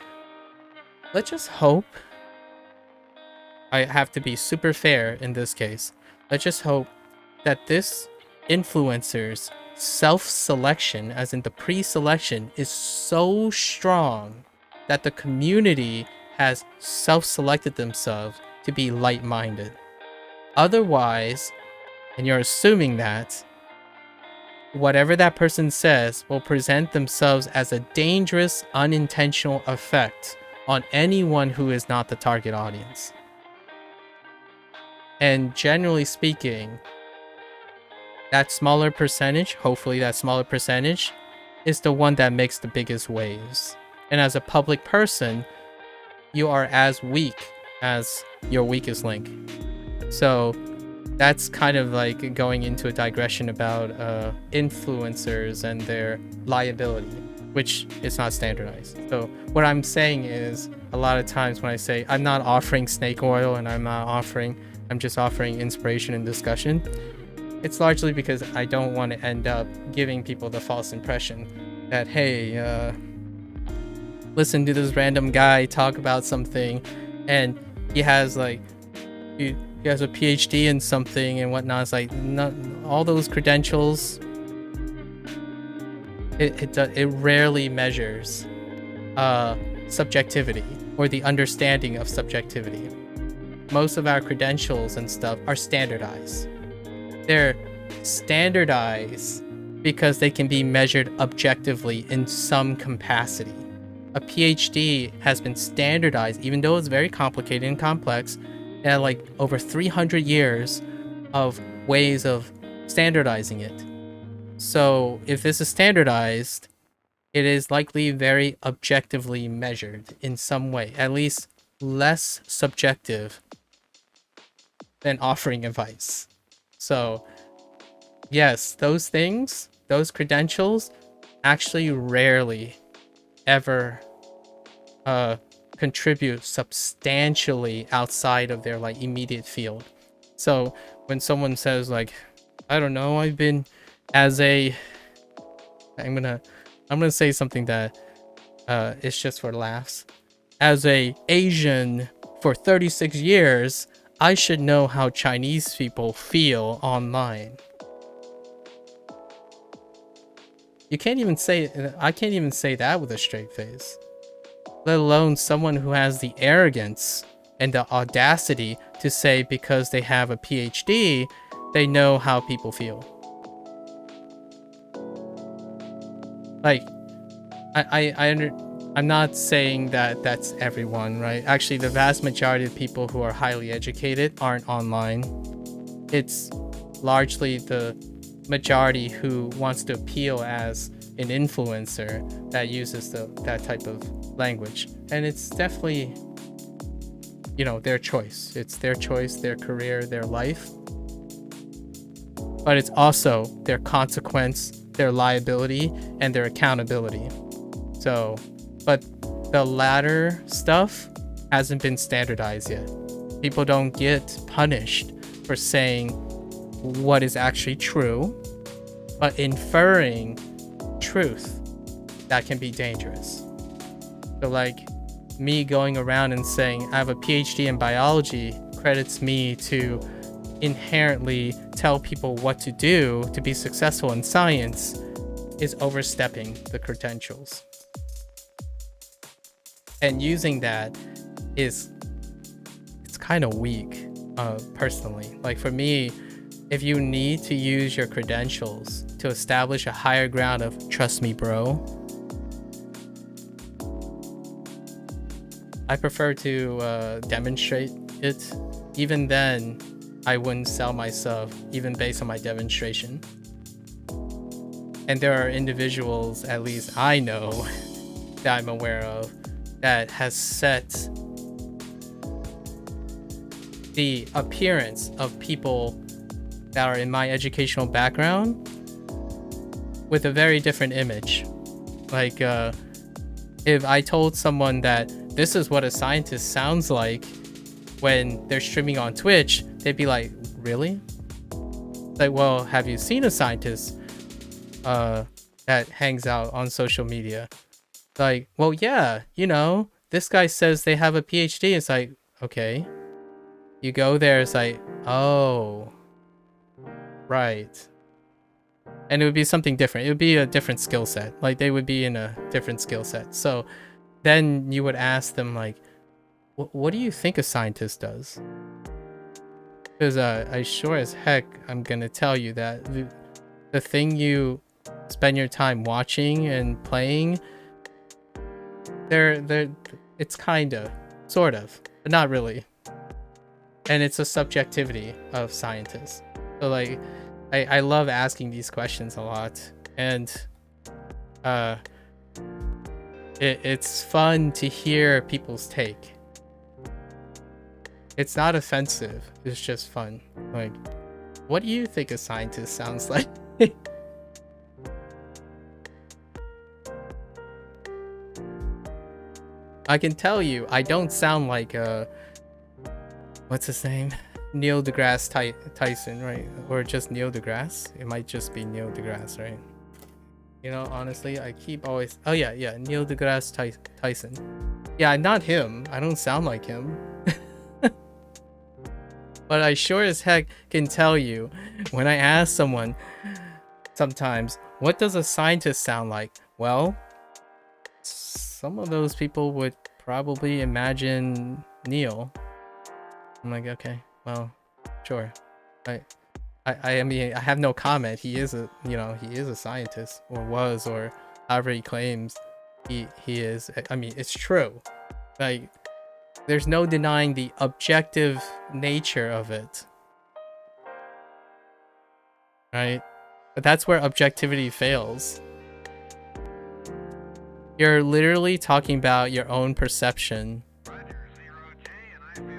let's just hope, I have to be super fair in this case, let's just hope that this influencer's self-selection, as in the pre-selection, is so strong that the community has self-selected themselves to be light-minded. Otherwise, and you're assuming that, whatever that person says will present themselves as a dangerous, unintentional effect on anyone who is not the target audience. And generally speaking, that smaller percentage, hopefully that smaller percentage, is the one that makes the biggest waves. And as a public person, you are as weak as your weakest link. So that's kind of like going into a digression about influencers and their liability, which is not standardized. So what I'm saying is, a lot of times when I say I'm not offering snake oil and I'm just offering inspiration and discussion, it's largely because I don't want to end up giving people the false impression that, hey, listen to this random guy talk about something and he has like he has a PhD in something and whatnot. It's like, not all those credentials, it rarely measures subjectivity or the understanding of subjectivity. Most of our credentials and stuff are standardized. They're standardized because they can be measured objectively in some capacity. A PhD has been standardized, even though it's very complicated and complex, and like over 300 years of ways of standardizing it. So if this is standardized, it is likely very objectively measured in some way, at least less subjective than offering advice. So yes, those things, those credentials, actually rarely ever contribute substantially outside of their like immediate field. So when someone says like, I don't know, I've been as a, I'm gonna say something that is just for laughs. As a Asian for 36 years, I should know how Chinese people feel online. You can't even say, I can't even say that with a straight face. Let alone someone who has the arrogance and the audacity to say because they have a PhD, they know how people feel. Like, I'm not saying that that's everyone, right? Actually, the vast majority of people who are highly educated aren't online. It's largely the majority who wants to appeal as an influencer that uses that type of language. And it's definitely, you know, their choice. It's their choice, their career, their life. But it's also their consequence, their liability, and their accountability. So, but the latter stuff hasn't been standardized yet. People don't get punished for saying what is actually true, but inferring truth that can be dangerous. So like me going around and saying I have a PhD in biology credits me to inherently tell people what to do to be successful in science is overstepping the credentials. And using that it's kind of weak, personally. Like for me, if you need to use your credentials to establish a higher ground of trust me, bro, I prefer to demonstrate it. Even then, I wouldn't sell myself, even based on my demonstration. And there are individuals, at least I know, that I'm aware of, that has set the appearance of people that are in my educational background with a very different image. Like, if I told someone that this is what a scientist sounds like when they're streaming on Twitch, they'd be like, really? Like, well, have you seen a scientist that hangs out on social media? Like, well, yeah, you know, this guy says they have a PhD. It's like, okay. You go there, it's like, oh, right. And it would be something different. It would be a different skill set. Like, they would be in a different skill set. So then you would ask them, like, what do you think a scientist does? Because I sure as heck, I'm going to tell you that the thing you spend your time watching and playing, it's kind of, sort of, but not really. And it's a subjectivity of scientists. So like, I love asking these questions a lot, and it's fun to hear people's take. It's not offensive, it's just fun. Like, what do you think a scientist sounds like? I can tell you, I don't sound like what's his name? Neil deGrasse Tyson, right? Or just Neil deGrasse? It might just be Neil deGrasse, right? You know, honestly, I keep always... Oh, yeah, Neil deGrasse Tyson. Yeah, not him. I don't sound like him. But I sure as heck can tell you, when I ask someone sometimes, what does a scientist sound like? Well, some of those people would probably imagine Neil. I'm like, okay, well, sure. I mean, I have no comment. He is a, you know, he is a scientist, or was, or however he claims he is. I mean, it's true. Like, there's no denying the objective nature of it, right? But that's where objectivity fails. You're literally talking about your own perception.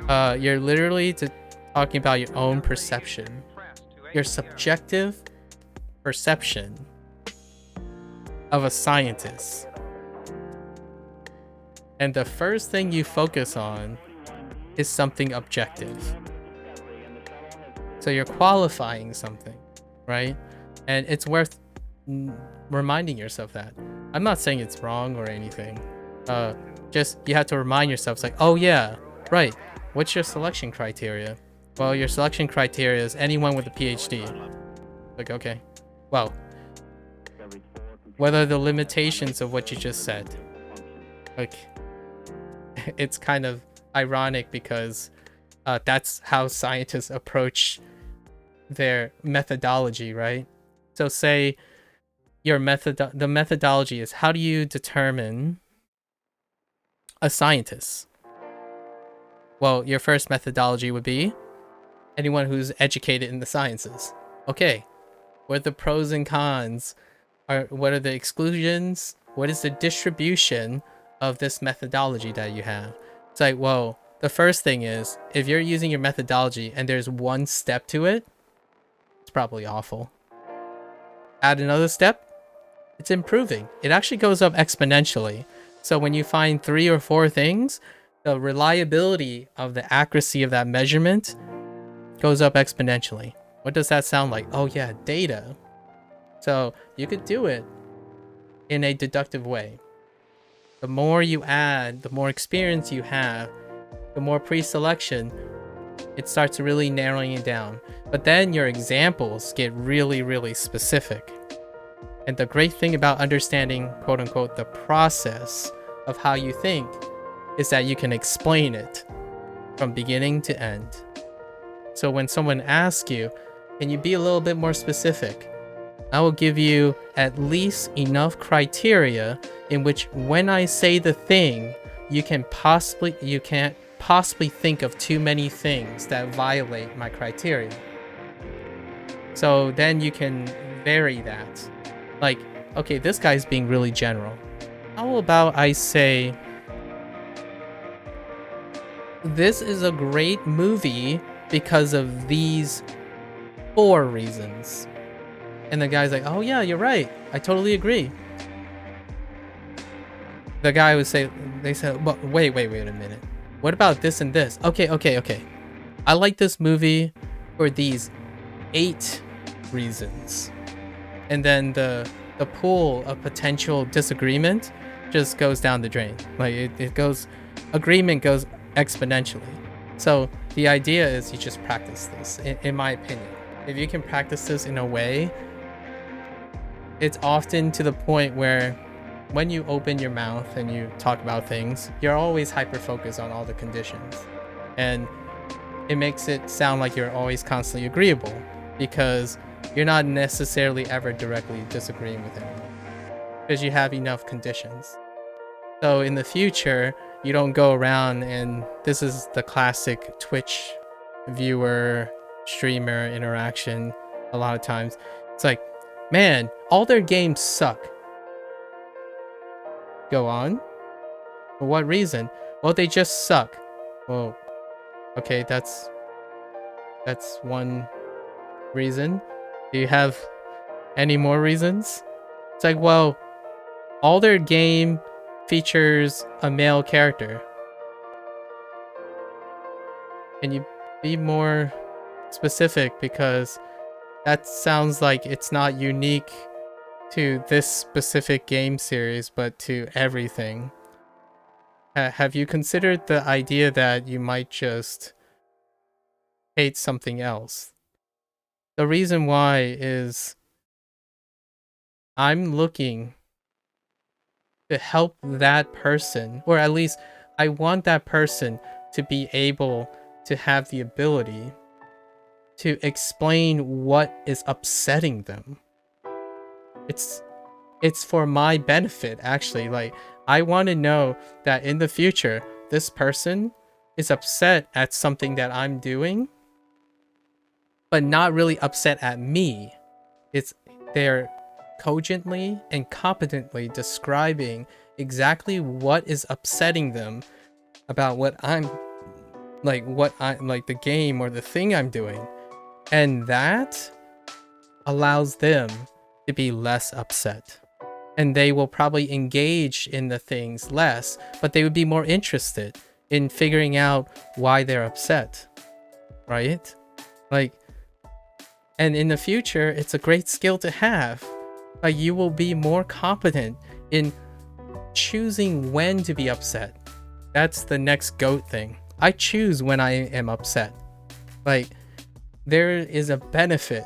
You're literally talking about your own perception. Your subjective perception of a scientist. And the first thing you focus on is something objective. So you're qualifying something, right? And it's worth reminding yourself that. I'm not saying it's wrong or anything. Just you have to remind yourself, it's like, oh yeah, right. What's your selection criteria? Well, your selection criteria is anyone with a PhD. Like, okay. Well, what are the limitations of what you just said? Like, it's kind of ironic because that's how scientists approach their methodology, right? So say your the methodology is, how do you determine a scientist? Well, your first methodology would be anyone who's educated in the sciences. Okay, what are the pros and cons? What are the exclusions? What is the distribution of this methodology that you have? It's like, well, the first thing is, if you're using your methodology and there's one step to it, it's probably awful. Add another step, it's improving. It actually goes up exponentially. So when you find 3 or 4 things, the reliability of the accuracy of that measurement goes up exponentially. What does that sound like? Oh yeah, data. So you could do it in a deductive way. The more you add, the more experience you have, the more pre-selection, it starts really narrowing it down. But then your examples get really, really specific. And the great thing about understanding, quote unquote, the process of how you think is that you can explain it from beginning to end. So when someone asks you, can you be a little bit more specific? I will give you at least enough criteria in which when I say the thing, you can't possibly think of too many things that violate my criteria. So then you can vary that. Like, okay, this guy's being really general. How about I say, this is a great movie because of these 4 reasons. And the guy's like, oh yeah, you're right. I totally agree. The guy would say, they said, but wait a minute. What about this and this? Okay. I like this movie for these 8 reasons. And then the pool of potential disagreement just goes down the drain. Like agreement goes exponentially. So the idea is you just practice this, in my opinion. If you can practice this in a way, it's often to the point where when you open your mouth and you talk about things, you're always hyper-focused on all the conditions. And it makes it sound like you're always constantly agreeable because you're not necessarily ever directly disagreeing with anyone because you have enough conditions. So in the future, you don't go around, and this is the classic Twitch viewer streamer interaction a lot of times. It's like, man, all their games suck. Go on. For what reason? Well, they just suck. Well, okay, that's one reason. Do you have any more reasons? It's like, well, all their game features a male character. Can you be more specific? Because that sounds like it's not unique to this specific game series, but to everything. Have you considered the idea that you might just hate something else? The reason why is I'm looking to help that person, or at least I want that person to be able to have the ability to explain what is upsetting them. It's for my benefit, actually. Like, I want to know that in the future, this person is upset at something that I'm doing, but not really upset at me. They're cogently and competently describing exactly what is upsetting them about the game or the thing I'm doing. And that allows them to be less upset. And they will probably engage in the things less, but they would be more interested in figuring out why they're upset, right? Like, and in the future, it's a great skill to have. Like, you will be more competent in choosing when to be upset. That's the next GOAT thing. I choose when I am upset. Like, there is a benefit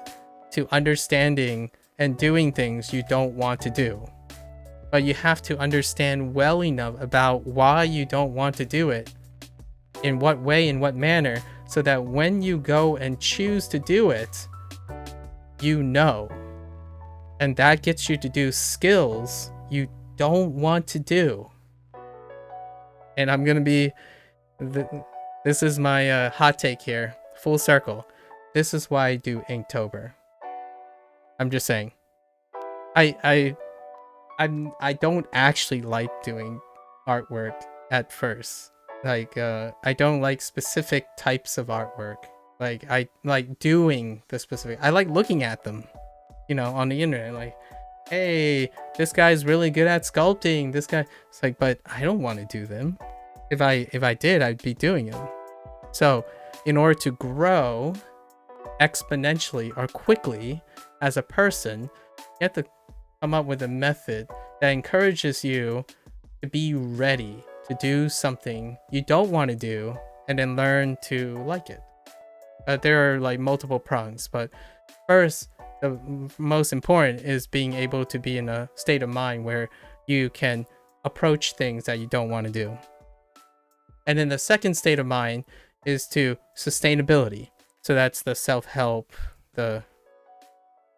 to understanding and doing things you don't want to do. But you have to understand well enough about why you don't want to do it, in what way, in what manner, so that when you go and choose to do it, you know. And that gets you to do skills you don't want to do. And I'm gonna be, this is my hot take here, full circle. This is why I do Inktober. I'm just saying. I don't actually like doing artwork at first. Like, I don't like specific types of artwork. Like, I like doing the specific. I like looking at them, on the internet. Like, hey, this guy's really good at sculpting. This guy. It's like, but I don't want to do them. If I did, I'd be doing them. So, in order to grow exponentially or quickly as a person, you have to come up with a method that encourages you to be ready to do something you don't want to do and then learn to like it. There are like multiple prongs, but first, the most important is being able to be in a state of mind where you can approach things that you don't want to do. And then the second state of mind is to sustainability. So that's the self-help, the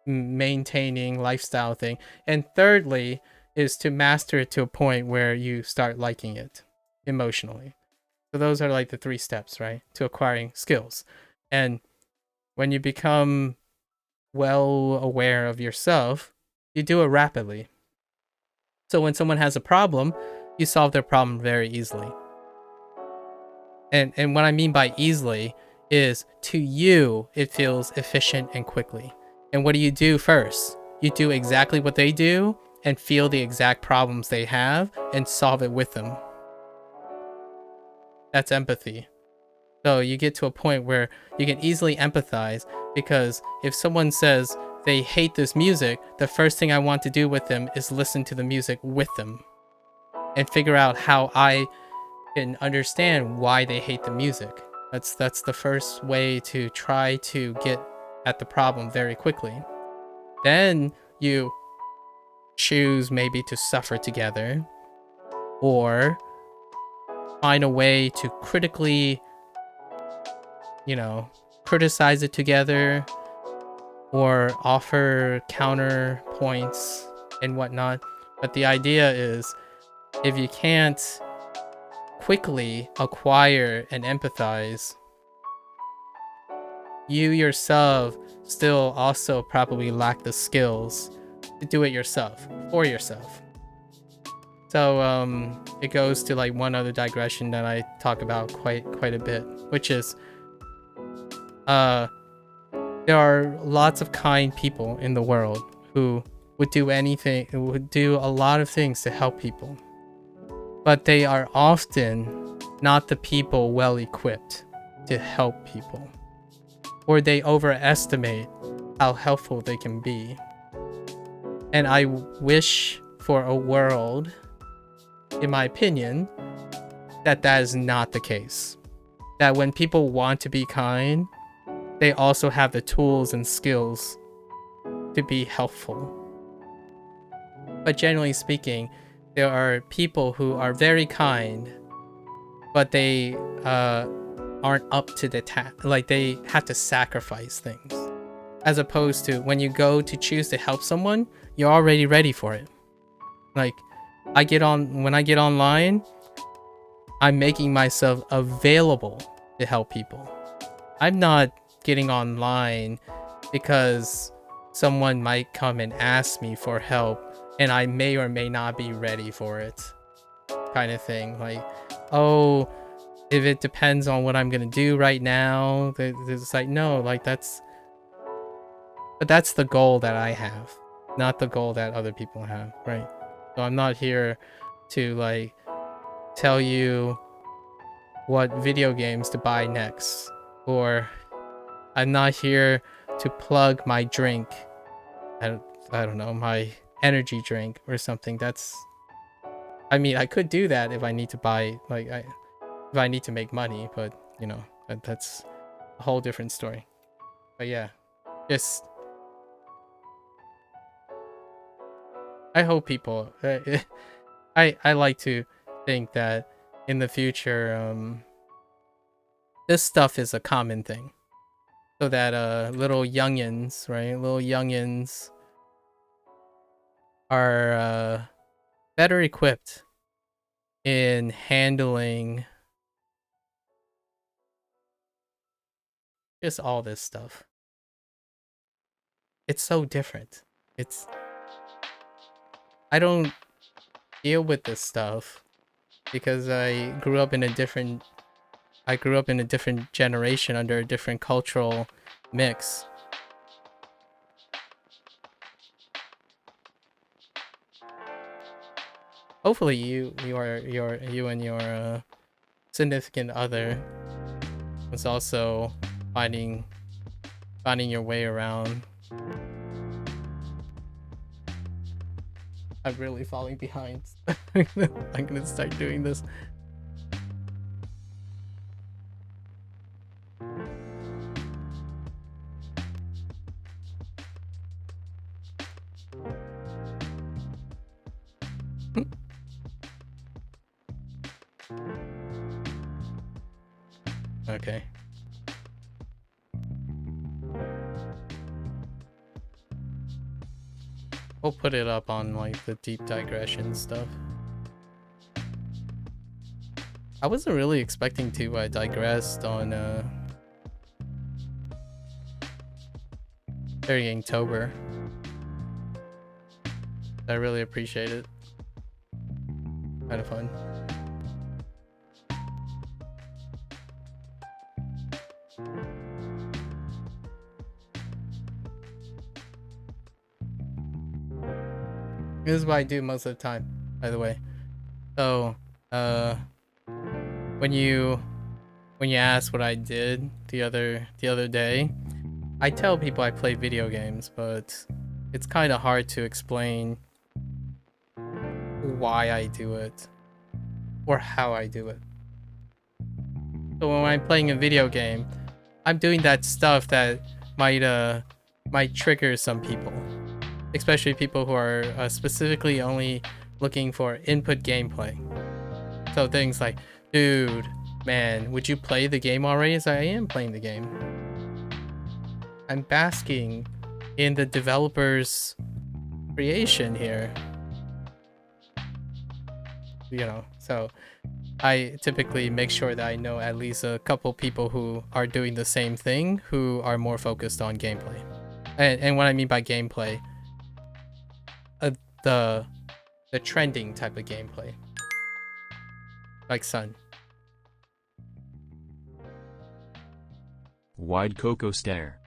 maintaining lifestyle thing. And thirdly is to master it to a point where you start liking it emotionally. So those are like the 3 steps, right, to acquiring skills. And when you become well aware of yourself, You do it rapidly. So when someone has a problem, you solve their problem very easily. And what I mean by easily is, to you, it feels efficient and quickly. And what do you do first? You do exactly what they do and feel the exact problems they have and solve it with them. That's empathy. So you get to a point where you can easily empathize, because if someone says they hate this music, the first thing I want to do with them is listen to the music with them and figure out how I can understand why they hate the music. That's the first way to try to get at the problem very quickly. Then you choose maybe to suffer together, or find a way to critically, criticize it together, or offer counterpoints and whatnot. But the idea is, if you can't quickly acquire and empathize, you yourself still also probably lack the skills to do it yourself, for yourself. So it goes to like one other digression that I talk about quite a bit, which is there are lots of kind people in the world who would do anything, who would do a lot of things to help people, but they are often not the people well equipped to help people, or they overestimate how helpful they can be. And I wish for a world, in my opinion, that is not the case. That when people want to be kind, they also have the tools and skills to be helpful. But generally speaking, there are people who are very kind, but they aren't up to the task. Like, they have to sacrifice things. As opposed to when you go to choose to help someone, you're already ready for it. Like, when I get online, I'm making myself available to help people. I'm not getting online because someone might come and ask me for help and I may or may not be ready for it, kind of thing. Like, oh, if it depends on what I'm gonna do right now, it's like, no, like that's the goal that I have, not the goal that other people have, right? So I'm not here to like tell you what video games to buy next, or I'm not here to plug my drink. I don't know, my energy drink or something. I mean, I could do that if I need to buy, like, if I need to make money, but that's a whole different story. But yeah, just I hope people I like to think that in the future this stuff is a common thing, so that little youngins, right? Little youngins are better equipped in handling just all this stuff. It's so different. I don't deal with this stuff because I grew up in a different generation under a different cultural mix. Hopefully you and your significant other is also finding your way around. I'm really falling behind. I'm gonna start doing this. Okay. We'll put it up on like the deep digression stuff. I wasn't really expecting to digress on during Inktober. I really appreciate it. Kind of fun. This is what I do most of the time, by the way. So, when you ask what I did the other day, I tell people I play video games, but it's kind of hard to explain why I do it or how I do it. So when I'm playing a video game, I'm doing that stuff that might trigger some people, especially people who are specifically only looking for input gameplay. So things like, dude, man, would you play the game already? As I am playing the game. I'm basking in the developer's creation here. You know, so I typically make sure that I know at least a couple people who are doing the same thing, who are more focused on gameplay. And what I mean by gameplay, the trending type of gameplay. Like Sun. Wide Coco stare.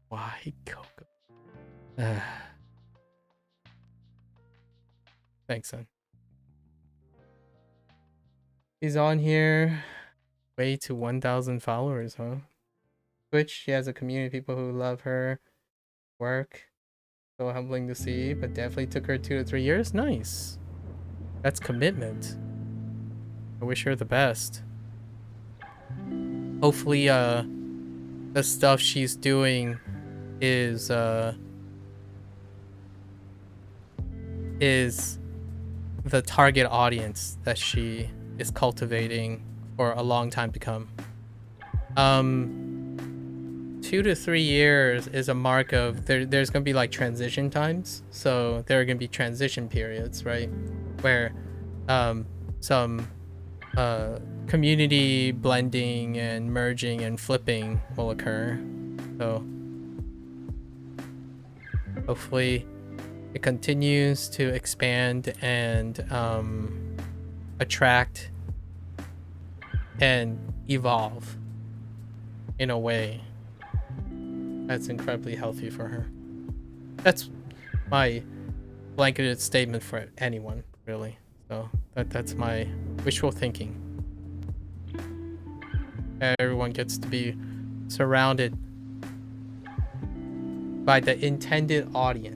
Why Coco? Thanks, Sun. He's on here. Way to 1,000 followers, huh? Twitch, she has a community of people who love her work. So humbling to see, but definitely took her 2 to 3 years. Nice. That's commitment. I wish her the best. Hopefully, the stuff she's doing is the target audience that she is cultivating for a long time to come. 2 to 3 years is a mark of there's gonna be like transition times. So there are gonna be transition periods, right? Where some community blending and merging and flipping will occur. So hopefully it continues to expand and attract and evolve in a way that's incredibly healthy for her. That's my blanketed statement for anyone, really. So that's my wishful thinking. Everyone gets to be surrounded by the intended audience.